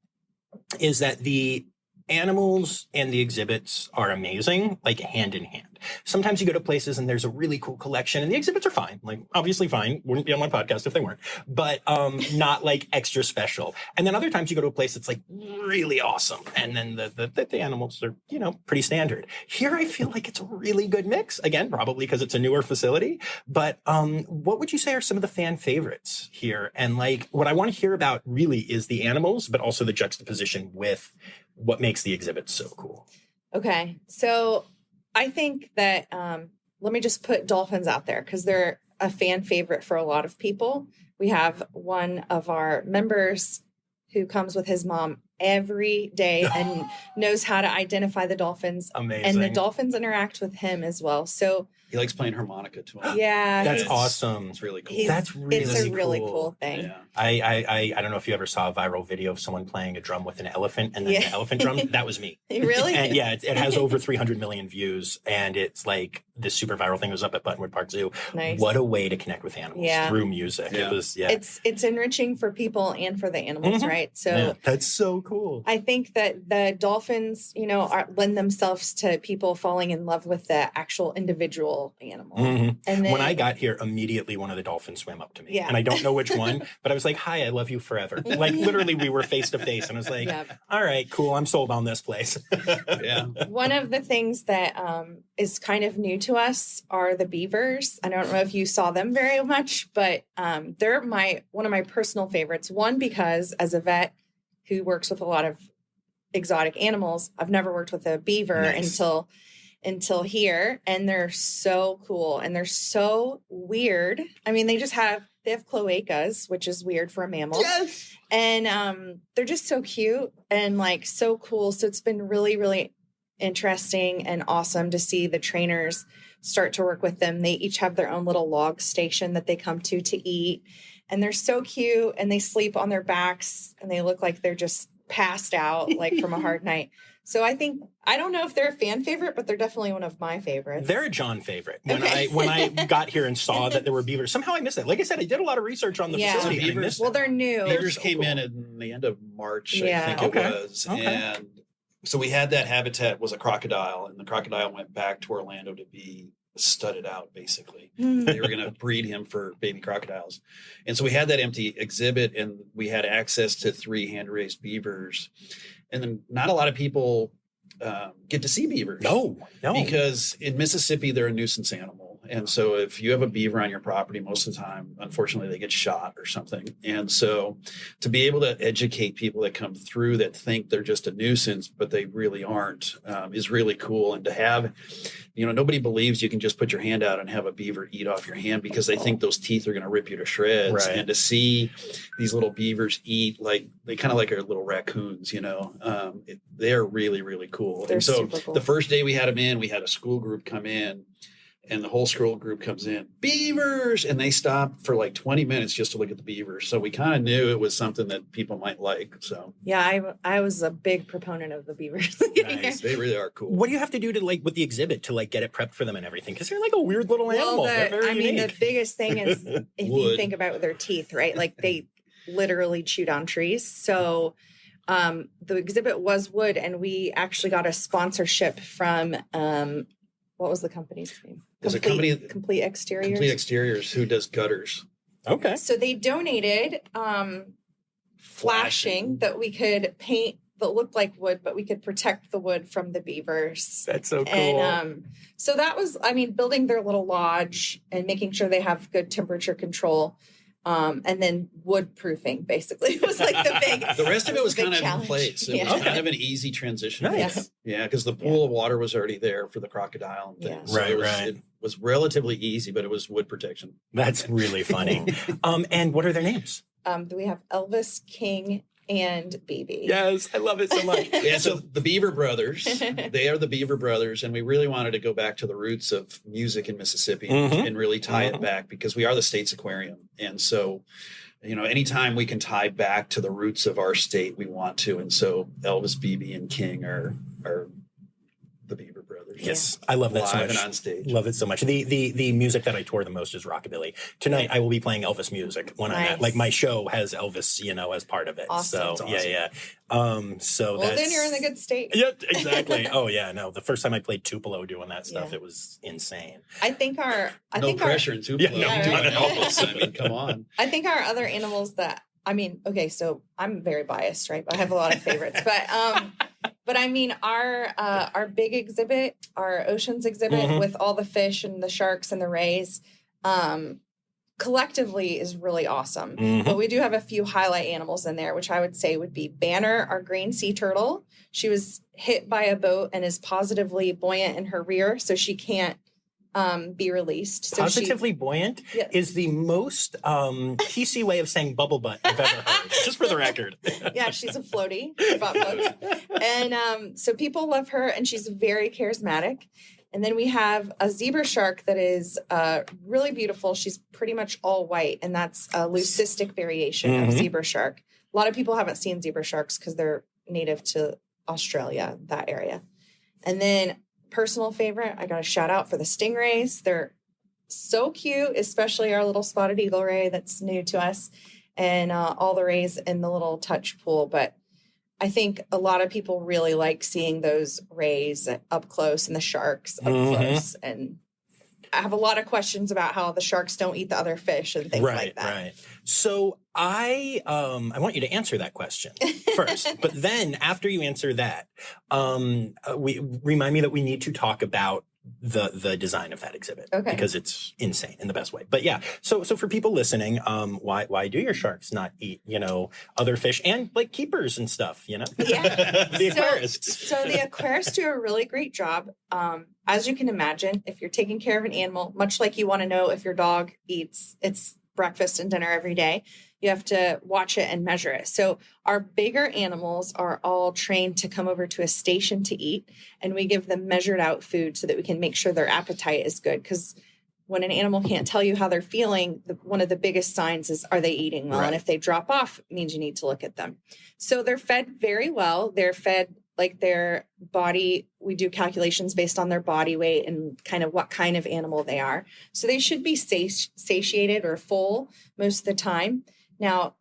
is that the animals and the exhibits are amazing, like hand in hand. Sometimes you go to places and there's a really cool collection and the exhibits are fine, like obviously fine. Wouldn't be on my podcast if they weren't, but not like extra special. And then other times you go to a place that's like really awesome. And then the animals are, pretty standard. Here, I feel like it's a really good mix. Again, probably because it's a newer facility, but what would you say are some of the fan favorites here? And like, what I want to hear about really is the animals, but also the juxtaposition with what makes the exhibit so cool. Okay. So I think that, let me just put dolphins out there because they're a fan favorite for a lot of people. We have one of our members who comes with his mom every day and knows how to identify the dolphins. Amazing. And the dolphins interact with him as well. So he likes playing harmonica too. Yeah. That's awesome. It's really cool. It's a really cool thing. Yeah. I don't know if you ever saw a viral video of someone playing a drum with an elephant and then the elephant drum. That was me. Really? And it has over 300 million views. And it's like this super viral thing was up at Buttonwood Park Zoo. Nice. What a way to connect with animals through music. Yeah. It was, It's enriching for people and for the animals, right? So that's so cool. I think that the dolphins, lend themselves to people falling in love with the actual individual animal. Mm-hmm. And then, when I got here, immediately one of the dolphins swam up to me. Yeah. And I don't know which one, but I was like, hi, I love you forever. Like literally we were face to face and I was like, all right, cool. I'm sold on this place. Yeah. One of the things that is kind of new to us are the beavers. I don't know if you saw them very much, but they're one of my personal favorites. One, because as a vet who works with a lot of exotic animals, I've never worked with a beaver until until here, and they're so cool and they're so weird. I mean, they have cloacas, which is weird for a mammal. Yes. And they're just so cute and like so cool. So it's been really, really interesting and awesome to see the trainers start to work with them. They each have their own little log station that they come to eat. And they're so cute, and they sleep on their backs, and they look like they're just passed out like from a hard night. So I don't know if they're a fan favorite, but they're definitely one of my favorites. They're a John favorite. When I got here and saw that there were beavers, somehow I missed it. Like I said, I did a lot of research on the facility. So I missed they're new. Beavers so came cool. in the end of March, Yeah. I think it was. Okay. And so we had that habitat was a crocodile, and the crocodile went back to Orlando to be studded out, basically. They were going to breed him for baby crocodiles. And so we had that empty exhibit, and we had access to 3 hand-raised beavers. And then not a lot of people get to see beavers. No. Because in Mississippi, they're a nuisance animal. And so if you have a beaver on your property, most of the time, unfortunately, they get shot or something. And so to be able to educate people that come through that think they're just a nuisance, but they really aren't, is really cool. And to have, nobody believes you can just put your hand out and have a beaver eat off your hand because they think those teeth are going to rip you to shreds. Right. And to see these little beavers eat, like they kind of like our little raccoons, they're really, really cool. They're and so super cool. The first day we had them in, we had a school group come in. And the whole school group comes in, beavers, and they stop for like 20 minutes just to look at the beavers. So we kind of knew it was something that people might like. So yeah, I was a big proponent of the beavers. nice. They really are cool. What do you have to do to with the exhibit to get it prepped for them and everything? Because they're like a weird little animal. They're very unique. The biggest thing is if you think about their teeth, right? Like they literally chew down trees. So the exhibit was wood, and we actually got a sponsorship from what was the company's name? There's a company, Complete Exteriors. Complete Exteriors, who does gutters. Okay. So they donated flashing that we could paint that looked like wood, but we could protect the wood from the beavers. That's so cool. And so that was, building their little lodge and making sure they have good temperature control. And then wood proofing basically was like the big. The rest of it was kind of challenge. in place. It was kind of an easy transition. Nice. Yeah, because the pool of water was already there for the crocodile and things. Yeah. So it was relatively easy, but it was wood protection. That's really funny. And what are their names? We have Elvis, King, and BB. Yes, I love it so much. Yeah, so the Beaver Brothers, they are the Beaver Brothers, and we really wanted to go back to the roots of music in Mississippi and really tie it back because we are the state's aquarium. And so, anytime we can tie back to the roots of our state, we want to. And so Elvis, BB, and King are the Beaver Brothers. Yes, I love that so Live much. and on stage. Love it so much. The music that I tour the most is rockabilly. Tonight I will be playing Elvis music when I'm at, my show has Elvis, as part of it. Awesome. So That's yeah. So Well, then you're in the good state. Yep, exactly. Oh yeah, no. The first time I played Tupelo doing that stuff, it was insane. I think our No pressure in Tupelo. Yeah, no, doing Elvis. Come on. I think our other animals that okay, so I'm very biased, right? But I have a lot of favorites. But our big exhibit, our oceans exhibit with all the fish and the sharks and the rays, collectively is really awesome. But we do have a few highlight animals in there, which I would say would be Banner, our green sea turtle. She was hit by a boat and is positively buoyant in her rear, so she can't be released. So Positively buoyant is the most PC way of saying bubble butt I've ever heard. Just for the record. Yeah, she's a floaty. Butt floats. And so people love her, and she's very charismatic. And then we have a zebra shark that is really beautiful. She's pretty much all white, and that's a leucistic variation of zebra shark. A lot of people haven't seen zebra sharks because they're native to Australia, that area. And then personal favorite, I got a shout out for the stingrays. They're so cute, especially our little spotted eagle ray that's new to us, and all the rays in the little touch pool. But I think a lot of people really like seeing those rays up close and the sharks up close. And I have a lot of questions about how the sharks don't eat the other fish and things like that. Right. So I want you to answer that question first, but then after you answer that, we remind me that we need to talk about the design of that exhibit because it's insane in the best way. But yeah, so for people listening, why do your sharks not eat, other fish and like keepers and stuff, Yeah. The aquarists. So the aquarists do a really great job. As you can imagine, if you're taking care of an animal, much like you want to know if your dog eats its breakfast and dinner every day, you have to watch it and measure it. So our bigger animals are all trained to come over to a station to eat, and we give them measured out food so that we can make sure their appetite is good. Because when an animal can't tell you how they're feeling, one of the biggest signs is, are they eating well? Right. And if they drop off, it means you need to look at them. So they're fed very well. They're fed like their body. We do calculations based on their body weight and kind of what kind of animal they are. So they should be satiated or full most of the time. Now,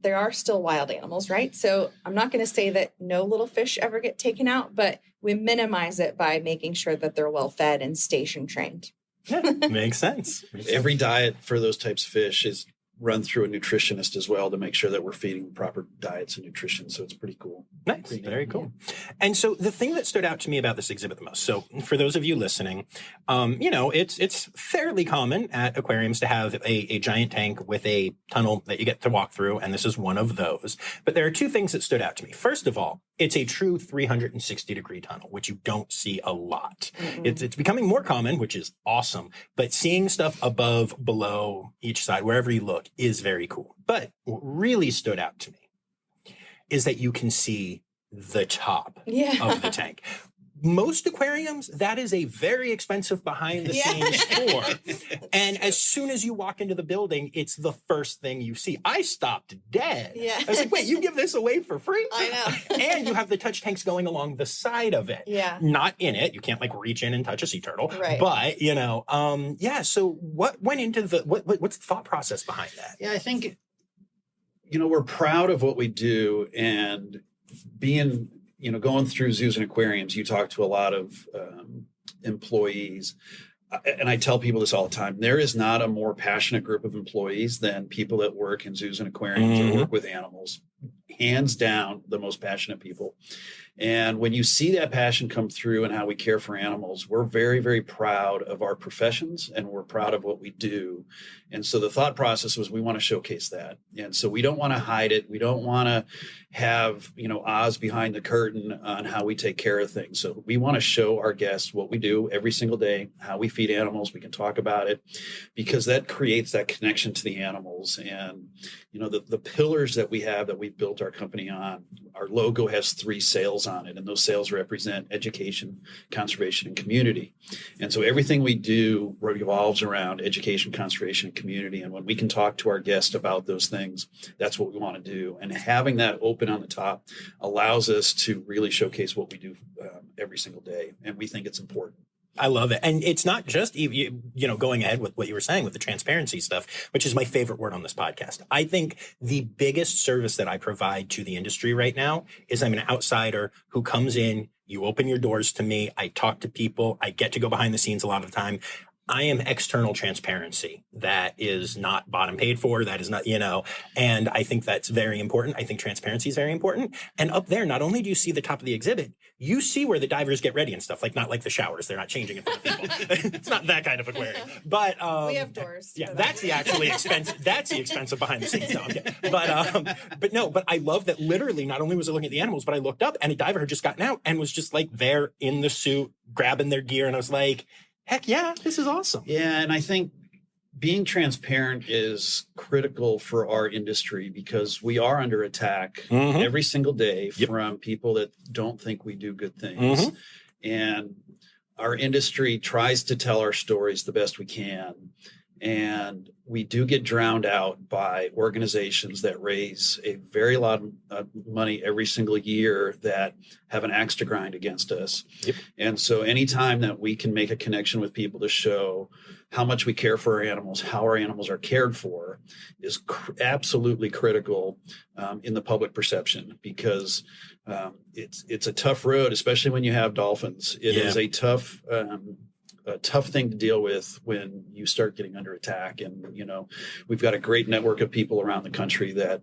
there are still wild animals, right? So I'm not going to say that no little fish ever get taken out, but we minimize it by making sure that they're well fed and station trained. Yeah, makes sense. Every diet for those types of fish is run through a nutritionist as well to make sure that we're feeding proper diets and nutrition. So it's pretty cool. Nice. Very cool. And so the thing that stood out to me about this exhibit the most, so for those of you listening, it's fairly common at aquariums to have a giant tank with a tunnel that you get to walk through. And this is one of those. But there are two things that stood out to me. First of all, it's a true 360-degree tunnel, which you don't see a lot. Mm-hmm. It's becoming more common, which is awesome. But seeing stuff above, below, each side, wherever you look, is very cool. But what really stood out to me is that you can see the top of the tank. Most aquariums, that is a very expensive behind-the-scenes tour. And as soon as you walk into the building, it's the first thing you see. I stopped dead. Yeah. I was like, wait, you give this away for free? I know. And you have the touch tanks going along the side of it. Yeah. Not in it. You can't, reach in and touch a sea turtle. Right. But, so what went into what's the thought process behind that? Yeah, I think, we're proud of what we do, and being going through zoos and aquariums, you talk to a lot of employees. And I tell people this all the time. There is not a more passionate group of employees than people that work in zoos and aquariums or work with animals. Hands down, the most passionate people. And when you see that passion come through and how we care for animals, we're very, very proud of our professions, and we're proud of what we do. And so the thought process was, we want to showcase that. And so we don't want to hide it. We don't want to have, Oz behind the curtain on how we take care of things. So we want to show our guests what we do every single day, how we feed animals. We can talk about it because that creates that connection to the animals. And, the pillars that we have, that we've built our company on, our logo has 3 sails on it, and those sails represent education, conservation, and community. And so everything we do revolves around education, conservation, and community. And when we can talk to our guests about those things, that's what we want to do. And having that open on the top allows us to really showcase what we do every single day. And we think it's important. I love it. And it's not just, going ahead with what you were saying with the transparency stuff, which is my favorite word on this podcast. I think the biggest service that I provide to the industry right now is I'm an outsider who comes in, you open your doors to me, I talk to people, I get to go behind the scenes a lot of the time. I am external transparency. That is not bought and paid for. That is not, and I think that's very important. I think transparency is very important. And up there, not only do you see the top of the exhibit, you see where the divers get ready and stuff, not like the showers. They're not changing in front of people. It's not that kind of aquarium. But we have doors. Yeah, that's the actually expensive. That's the expensive behind the scenes. No, okay. But I love that literally not only was I looking at the animals, but I looked up and a diver had just gotten out and was just there in the suit, grabbing their gear. And I was like, heck yeah, this is awesome. Yeah, and I think being transparent is critical for our industry because we are under attack every single day from people that don't think we do good things. And our industry tries to tell our stories the best we can. And we do get drowned out by organizations that raise a very lot of money every single year that have an axe to grind against us. And so anytime that we can make a connection with people to show how much we care for our animals, how our animals are cared for, is absolutely critical in the public perception because it's a tough road, especially when you have dolphins. It is a tough thing to deal with when you start getting under attack. And, we've got a great network of people around the country that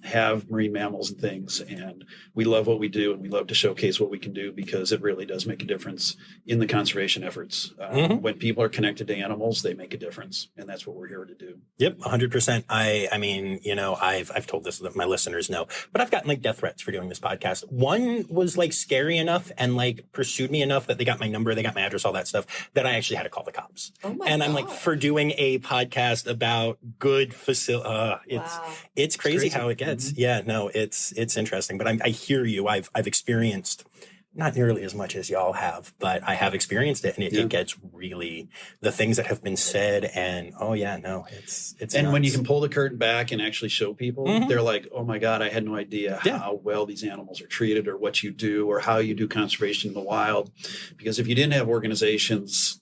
have marine mammals and things. And we love what we do, and we love to showcase what we can do because it really does make a difference in the conservation efforts. When people are connected to animals, they make a difference. And that's what we're here to do. Yep, 100%. I mean, you know, I've told this that my listeners know, but I've gotten like death threats for doing this podcast. One was like scary enough and like pursued me enough that they got my number, they got my address, all that stuff, that I actually had to call the cops. Oh my and God. I'm like, for doing a podcast about good facility, it's crazy how it gets. Yeah, no, it's interesting. But I hear you. I've experienced not nearly as much as y'all have, but I have experienced it, and it gets really the things that have been said. And it's and nuts. when you can pull the curtain back and actually show people, they're like, oh my God, I had no idea how well these animals are treated, or what you do, or how you do conservation in the wild. Because if you didn't have organizations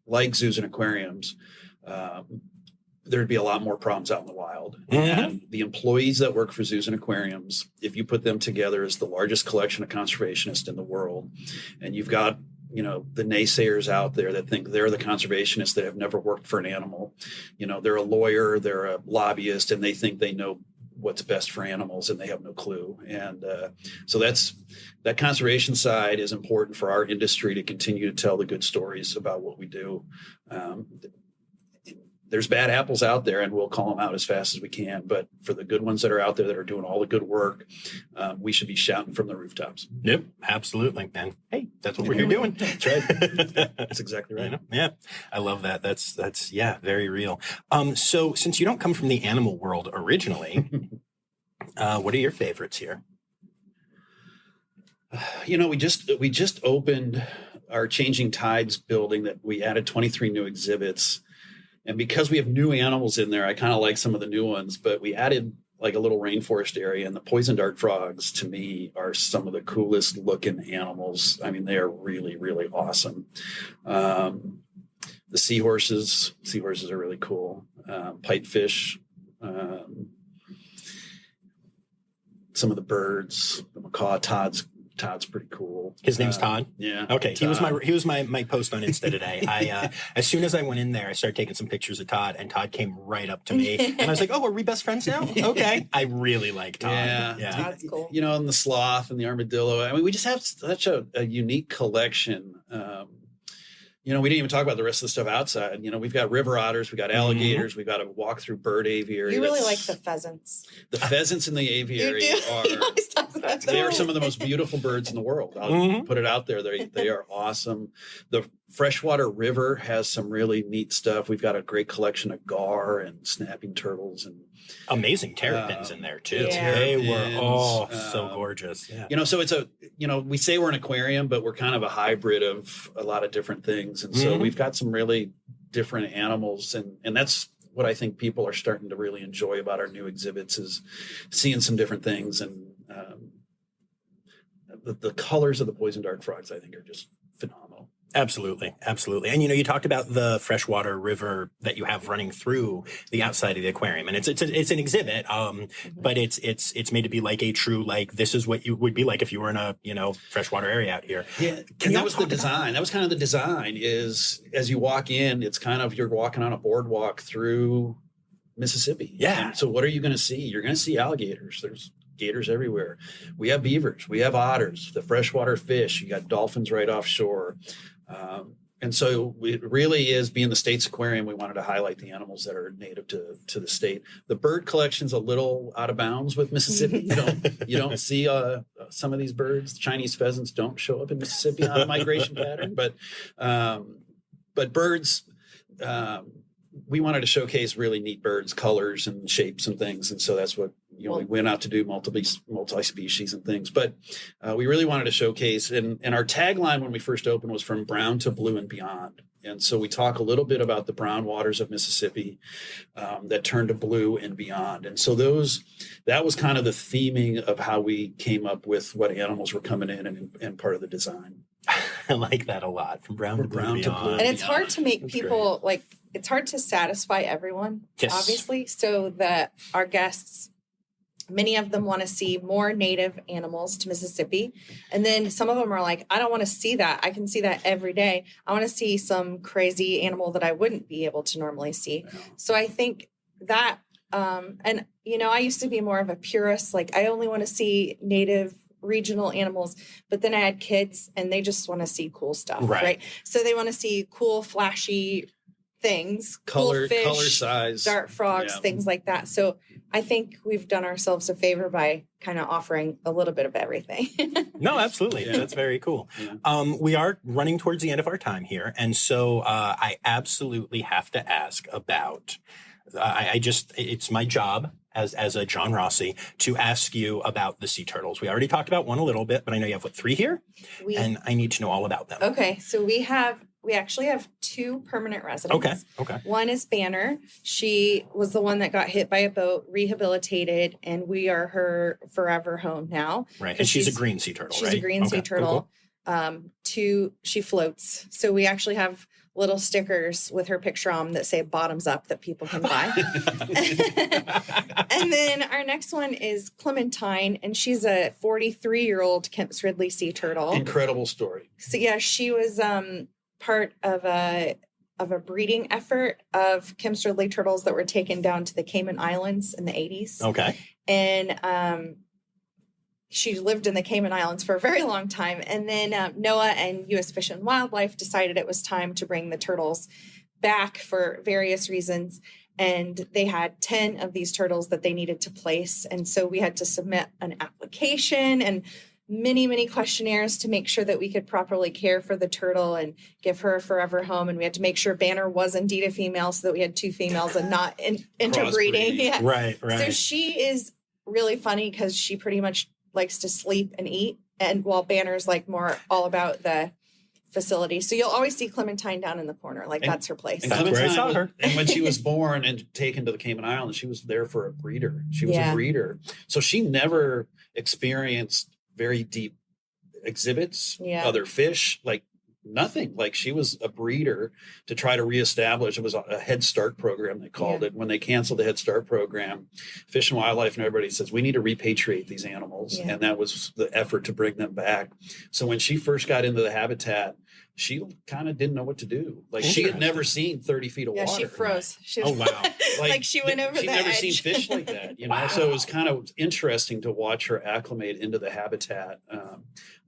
like zoos and aquariums, there'd be a lot more problems out in the wild. And the employees that work for zoos and aquariums, if you put them together as the largest collection of conservationists in the world, and you've got, you know, the naysayers out there that think they're the conservationists that have never worked for an animal, you know, they're a lawyer, they're a lobbyist, and they think they know what's best for animals, and they have no clue. And so that conservation side is important for our industry to continue to tell the good stories about what we do. There's bad apples out there, and we'll call them out as fast as we can. But for the good ones that are out there that are doing all the good work, we should be shouting from the rooftops. Yep, absolutely. And hey, that's what we're here doing. That's right. That's exactly right. Yeah, I love that. That's very real. So since you don't come from the animal world originally, what are your favorites here? You know, we just opened our Changing Tides building that we added 23 new exhibits. And because we have new animals in there, I kind of like some of the new ones, but we added like a little rainforest area, and the poison dart frogs to me are some of the coolest looking animals. I mean, they are really, really awesome. The seahorses are really cool. Pipefish, some of the birds, the macaw, Todd's pretty cool. His name's Todd. Yeah. Okay. Todd. He was my post on Insta today. I as soon as I went in there, I started taking some pictures of Todd, and Todd came right up to me, and I was like, "Oh, are we best friends now?" Okay. I really like Todd. Yeah. Todd's cool. You know, and the sloth and the armadillo. I mean, we just have such a unique collection. You know, we didn't even talk about the rest of the stuff outside. You know, we've got river otters, we've got alligators, we've got a walk-through bird aviary. You really like the pheasants. The pheasants in the aviary You always talk about they are them. some of the most beautiful birds in the world. I'll put it out there. They are awesome. The freshwater river has some really neat stuff. We've got a great collection of gar and snapping turtles and amazing terrapins in there too. Yeah. They were so gorgeous. Yeah. You know, so it's we say we're an aquarium, but we're kind of a hybrid of a lot of different things. And so we've got some really different animals, and that's what I think people are starting to really enjoy about our new exhibits is seeing some different things. And the colors of the poison dart frogs, I think, are just phenomenal. Absolutely. Absolutely. And, you know, you talked about the freshwater river that you have running through the outside of the aquarium, and it's an exhibit, but it's made to be like a true, like, this is what you would be like if you were in a, you know, freshwater area out here. Yeah. And that was the design. That was kind of the design is as you walk in, it's kind of, you're walking on a boardwalk through Mississippi. Yeah. And so what are you going to see? You're going to see alligators. There's gators everywhere. We have beavers. We have otters, the freshwater fish. You got dolphins right offshore. And so it really is, being the state's aquarium, we wanted to highlight the animals that are native to the state. The bird collection's a little out of bounds with Mississippi. You don't see some of these birds. The Chinese pheasants don't show up in Mississippi on a migration pattern, but birds, we wanted to showcase really neat birds, colors and shapes and things. And so that's what, we went out to do multi-species and things, but we really wanted to showcase, and our tagline when we first opened was from brown to blue and beyond. And so we talk a little bit about the brown waters of Mississippi that turn to blue and beyond. And so that was kind of the theming of how we came up with what animals were coming in and part of the design. I like that a lot. From brown to blue and beyond. And it's hard to make people it's hard to satisfy everyone, obviously, so that our guests, many of them want to see more native animals to Mississippi. And then some of them are like, I don't want to see that. I can see that every day. I want to see some crazy animal that I wouldn't be able to normally see. Yeah. So I think that And, I used to be more of a purist. Like, I only want to see native regional animals, but then I had kids and they just want to see cool stuff, right? So they want to see cool, flashy things, Color, cool fish, color, size, dart frogs, things like that. So I think we've done ourselves a favor by kind of offering a little bit of everything. No, absolutely. Yeah. That's very cool. Yeah. We are running towards the end of our time here. And so I absolutely have to ask about, it's my job as a John Rossi to ask you about the sea turtles. We already talked about one a little bit, but I know you have, 3 here? And I need to know all about them. Okay. So we actually have 2 permanent residents. Okay. One is Banner. She was the one that got hit by a boat, rehabilitated, and we are her forever home now. Right. And she's a green sea turtle, She's right? a green sea turtle. Cool. She floats. So we actually have little stickers with her picture on that say bottoms up that people can buy. And then our next one is Clementine, and she's a 43-year-old Kemp's Ridley sea turtle. Incredible story. So yeah, she was part of a breeding effort of Kemp's Ridley turtles that were taken down to the Cayman Islands in the 80s. Okay. And she lived in the Cayman Islands for a very long time. And then NOAA and U.S. Fish and Wildlife decided it was time to bring the turtles back for various reasons. And they had 10 of these turtles that they needed to place. And so we had to submit an application and many, many questionnaires to make sure that we could properly care for the turtle and give her a forever home. And we had to make sure Banner was indeed a female so that we had 2 females and not interbreeding. Yeah. Right. So she is really funny because she pretty much likes to sleep and eat. And while Banner's like more all about the facility. So you'll always see Clementine down in the corner. Like that's her place. And Clementine, I saw her. And when she was born and taken to the Cayman Islands, she was there for a breeder. She was a breeder. So she never experienced very deep exhibits, other fish, like nothing. Like she was a breeder to try to reestablish. It was a Head Start program, they called it. When they canceled the Head Start program, Fish and Wildlife and everybody says, we need to repatriate these animals. And that was the effort to bring them back. So when she first got into the habitat, she kind of didn't know what to do. Like she had never seen 30 feet of water. Yeah, she froze. She was, oh, wow. Like she went over she'd the never edge. seen fish like that, you know? Wow. So it was kind of interesting to watch her acclimate into the habitat.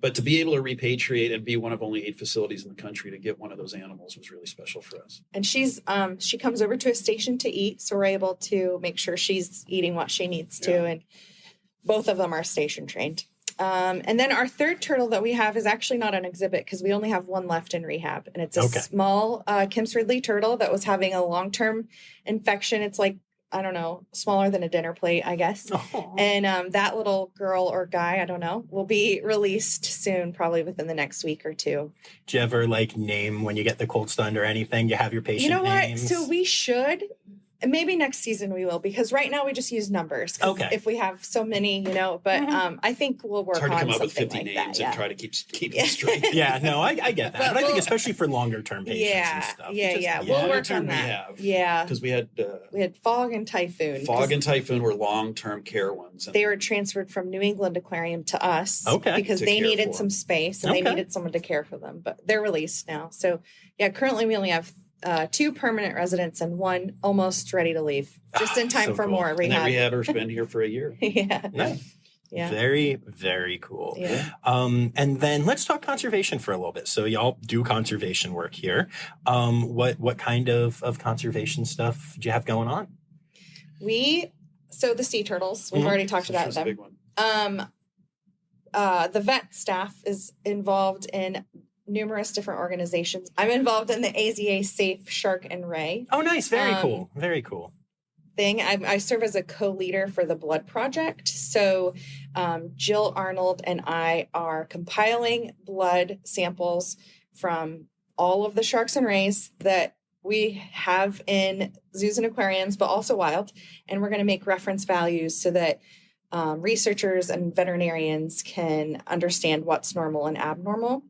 But to be able to repatriate and be one of only 8 facilities in the country to get one of those animals was really special for us. And she's she comes over to a station to eat, so we're able to make sure she's eating what she needs to. And both of them are station trained. And then our 3rd turtle that we have is actually not an exhibit because we only have one left in rehab. And it's a small Kemp's Ridley turtle that was having a long-term infection. It's like, I don't know, smaller than a dinner plate, I guess. And that little girl or guy, I don't know, will be released soon, probably within the next week or 2. Do you ever name when you get the cold stunned or anything? You have your patient names? What? So we should. And maybe next season we will, because right now we just use numbers. Okay. If we have so many, but I think we'll work on something like that. It's hard to come up with 50 names and try to keep them straight. Yeah, no, I get that. But I think especially for longer term patients and stuff. We'll work on that. Because we had Fog and Typhoon. Fog and Typhoon were long-term care ones. They were transferred from New England Aquarium to us because they needed some space and they needed someone to care for them. But they're released now. So currently we only have 2 permanent residents and 1 almost ready to leave, just in time for more rehab. And that rehabber's been here for a year. Yeah. Very, very cool. Yeah. And then let's talk conservation for a little bit. So y'all do conservation work here. What kind of conservation stuff do you have going on? So the sea turtles, we've already talked about them. A big one. The vet staff is involved in numerous different organizations. I'm involved in the AZA Safe Shark and Ray. Oh, nice. Very cool. Very cool. Thing. I serve as a co-leader for the Blood Project. So Jill Arnold and I are compiling blood samples from all of the sharks and rays that we have in zoos and aquariums, but also wild. And we're going to make reference values so that researchers and veterinarians can understand what's normal and abnormal.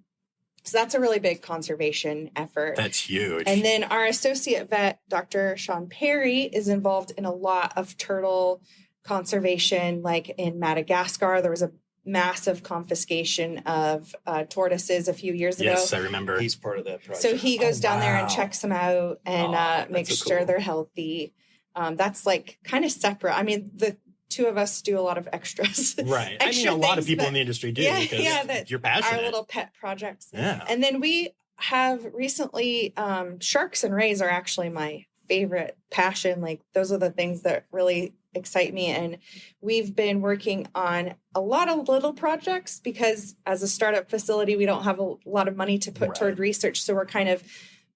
So that's a really big conservation effort. That's huge. And then our associate vet, Dr. Sean Perry, is involved in a lot of turtle conservation. Like in Madagascar, there was a massive confiscation of tortoises a few years ago. Yes, I remember. He's part of that project. So he goes down there and checks them out and makes sure they're healthy. That's like kind of separate. I mean, the two of us do a lot of extras. Right. I mean, a lot of people in the industry do because you're passionate. Our little pet projects. Yeah. And then we have recently, sharks and rays are actually my favorite passion. Like those are the things that really excite me. And we've been working on a lot of little projects because as a startup facility, we don't have a lot of money to put toward research. So we're kind of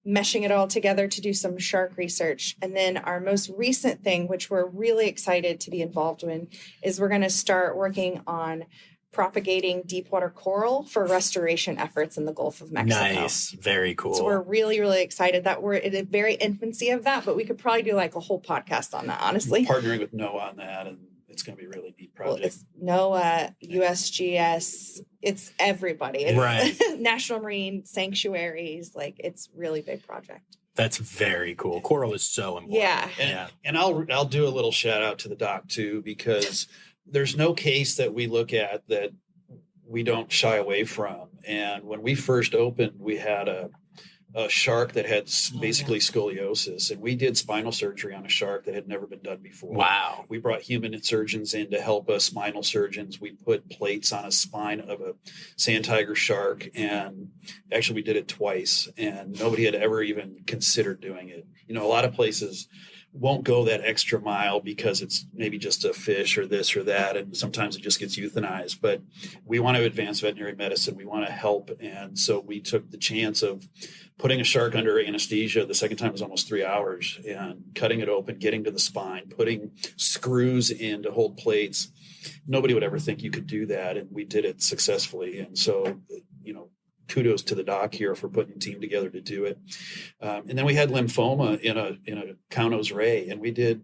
meshing it all together to do some shark research. And then our most recent thing, which we're really excited to be involved in, is we're going to start working on propagating deep water coral for restoration efforts in the Gulf of Mexico. Nice. Very cool. So we're really, really excited that we're in the very infancy of that, but we could probably do like a whole podcast on that, honestly. Partnering with NOAA on that, and it's going to be a really neat project. Well, it's NOAA, USGS, it's everybody. It's National Marine Sanctuaries. Like it's really big project. That's very cool. Coral is so important. Yeah. And I'll do a little shout out to the doc too, because there's no case that we look at that we don't shy away from. And when we first opened, we had a shark that had basically scoliosis, and we did spinal surgery on a shark that had never been done before. Wow. We brought human surgeons in to help us, spinal surgeons. We put plates on a spine of a sand tiger shark, and actually we did it twice, and nobody had ever even considered doing it. You know, a lot of places won't go that extra mile because it's maybe just a fish or this or that, and sometimes it just gets euthanized. But we want to advance veterinary medicine. We want to help, and so we took the chance of putting a shark under anesthesia. The second time was almost 3 hours, and cutting it open, getting to the spine, putting screws in to hold plates. Nobody would ever think you could do that, and we did it successfully. And so, you know, kudos to the doc here for putting a team together to do it. And then we had lymphoma in a Kauno's ray, and we did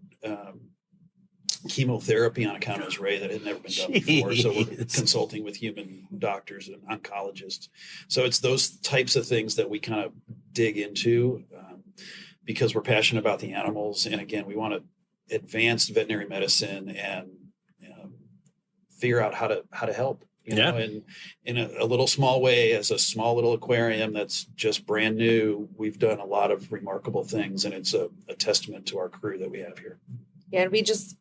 chemotherapy on a Kauno's ray that had never been done before. So we're consulting with human doctors and oncologists. So it's those types of things that we kind of dig into because we're passionate about the animals. And again, we want to advance veterinary medicine and figure out how to help. You know, and in a little small way, as a small little aquarium that's just brand new, we've done a lot of remarkable things, and it's a testament to our crew that we have here. Yeah, and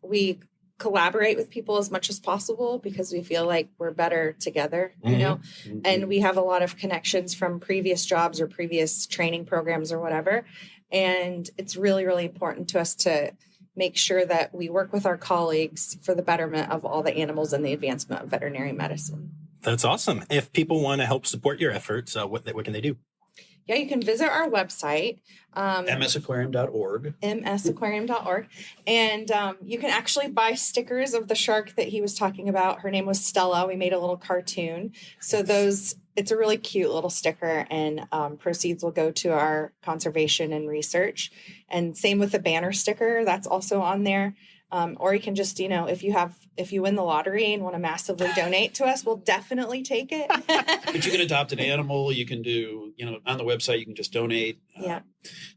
we collaborate with people as much as possible because we feel like we're better together, you know, and we have a lot of connections from previous jobs or previous training programs or whatever. And it's really, really important to us to make sure that we work with our colleagues for the betterment of all the animals and the advancement of veterinary medicine. That's awesome. If people want to help support your efforts, what can they do? Yeah, you can visit our website, msaquarium.org. msaquarium.org. And you can actually buy stickers of the shark that he was talking about. Her name was Stella. We made a little cartoon. So it's a really cute little sticker, and proceeds will go to our conservation and research. And same with the banner sticker, that's also on there. Or you can just, you know, if you win the lottery and want to massively donate to us, we'll definitely take it. But you can adopt an animal. You can do, you know, on the website, you can just donate. Yeah.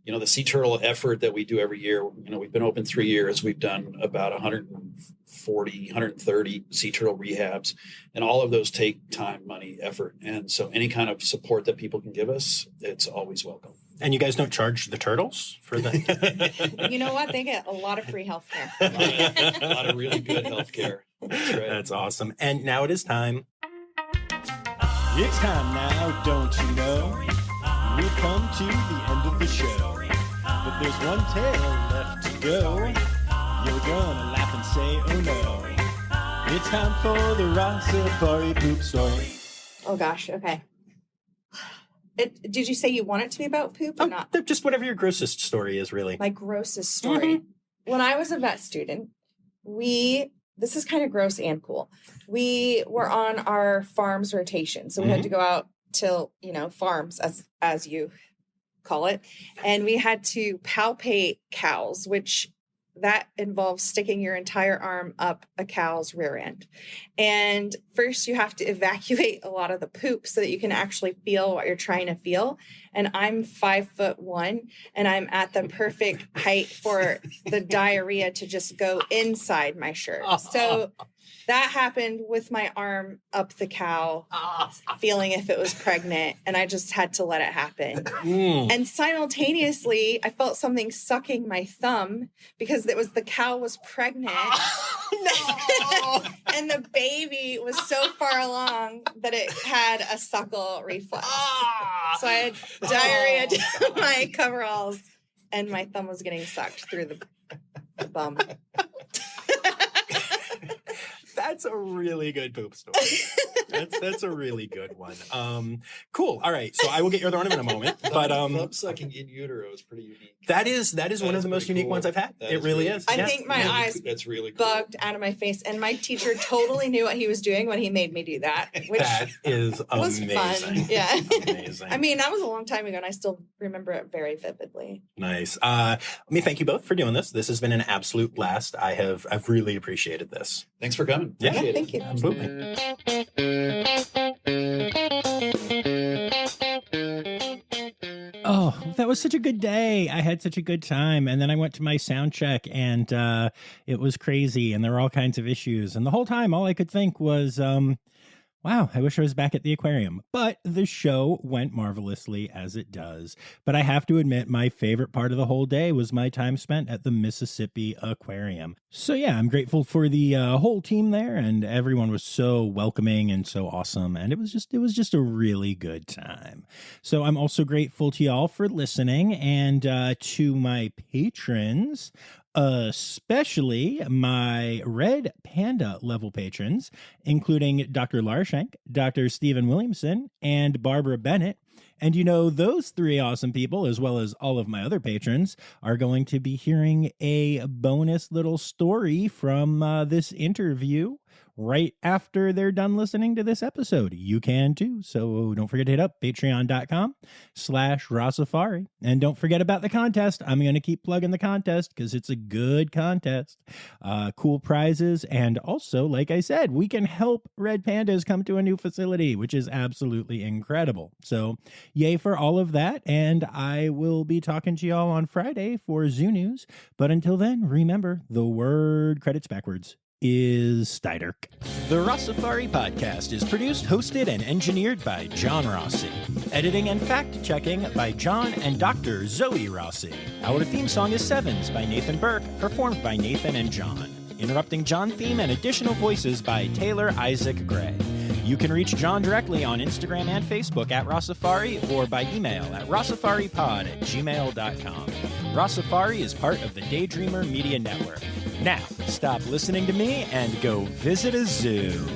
You know, the sea turtle effort that we do every year, you know, we've been open 3 years. We've done about 130 sea turtle rehabs, and all of those take time, money, effort. And so any kind of support that people can give us, it's always welcome. And you guys don't charge the turtles for the... You know what? They get a lot of free health care. A lot of really good health care. That's right. That's awesome. And now it is time. It's time now, don't you know? We've come to the end of the show. But there's one tale left to go. You're gonna laugh and say, oh no. It's time for the Rossifari poop story. Oh gosh, okay. Did you say you want it to be about poop or not? Just whatever your grossest story is, really. My grossest story. When I was a vet student, this is kind of gross and cool. We were on our farms rotation. So we had to go out to, you know, farms as you call it. And we had to palpate cows, which that involves sticking your entire arm up a cow's rear end. And first you have to evacuate a lot of the poop so that you can actually feel what you're trying to feel. And I'm 5'1", and I'm at the perfect height for the diarrhea to just go inside my shirt. So That happened with my arm up the cow, feeling if it was pregnant, and I just had to let it happen. And simultaneously, I felt something sucking my thumb because the cow was pregnant. And the baby was so far along that it had a suckle reflex. So I had diarrhea down my coveralls, and my thumb was getting sucked through the bum. That's a really good poop story. That's a really good one. Cool. All right. So I will get your other one in a moment. But thumb sucking in utero is pretty unique. That is one of the most unique ones I've had. It really is. I think my eyes that's really cool. bugged out of my face, and my teacher totally knew what he was doing when he made me do that, which that is was amazing. fun. Yeah. Amazing. I mean, that was a long time ago, and I still remember it very vividly. Nice. Let me thank you both for doing this. This has been an absolute blast. I've really appreciated this. Thanks for coming. Yeah, Appreciate it. Thank you. Absolutely. Oh, that was such a good day. I had such a good time. And then I went to my sound check, and it was crazy, and there were all kinds of issues. And the whole time, all I could think was, wow, I wish I was back at the aquarium. But the show went marvelously, as it does. But I have to admit, my favorite part of the whole day was my time spent at the Mississippi Aquarium. So yeah, I'm grateful for the whole team there, and everyone was so welcoming and so awesome. And it was just a really good time. So I'm also grateful to y'all for listening, and to my patrons, especially my Red Panda level patrons, including Dr. Larshank, Dr. Stephen Williamson, and Barbara Bennett. And those three awesome people, as well as all of my other patrons, are going to be hearing a bonus little story from this interview right after they're done listening to this episode. You can too. So don't forget to hit up patreon.com/Rossifari. And don't forget about the contest. I'm going to keep plugging the contest because it's a good contest. Cool prizes. And also, like I said, we can help Red Pandas come to a new facility, which is absolutely incredible. So yay for all of that. And I will be talking to y'all on Friday for Zoo News. But until then, remember, the word credits backwards is Steiderk. The Rossifari podcast is produced, hosted, and engineered by John Rossi. Editing and fact-checking by John and Dr. Zoe Rossi. Our theme song is Sevens by Nathan Burke, performed by Nathan and John. Interrupting John theme and additional voices by Taylor Isaac Gray. You can reach John directly on Instagram and Facebook at Rossifari, or by email at rossifaripod@gmail.com. Rossifari is part of the Daydreamer Media Network. Now, stop listening to me and go visit a zoo.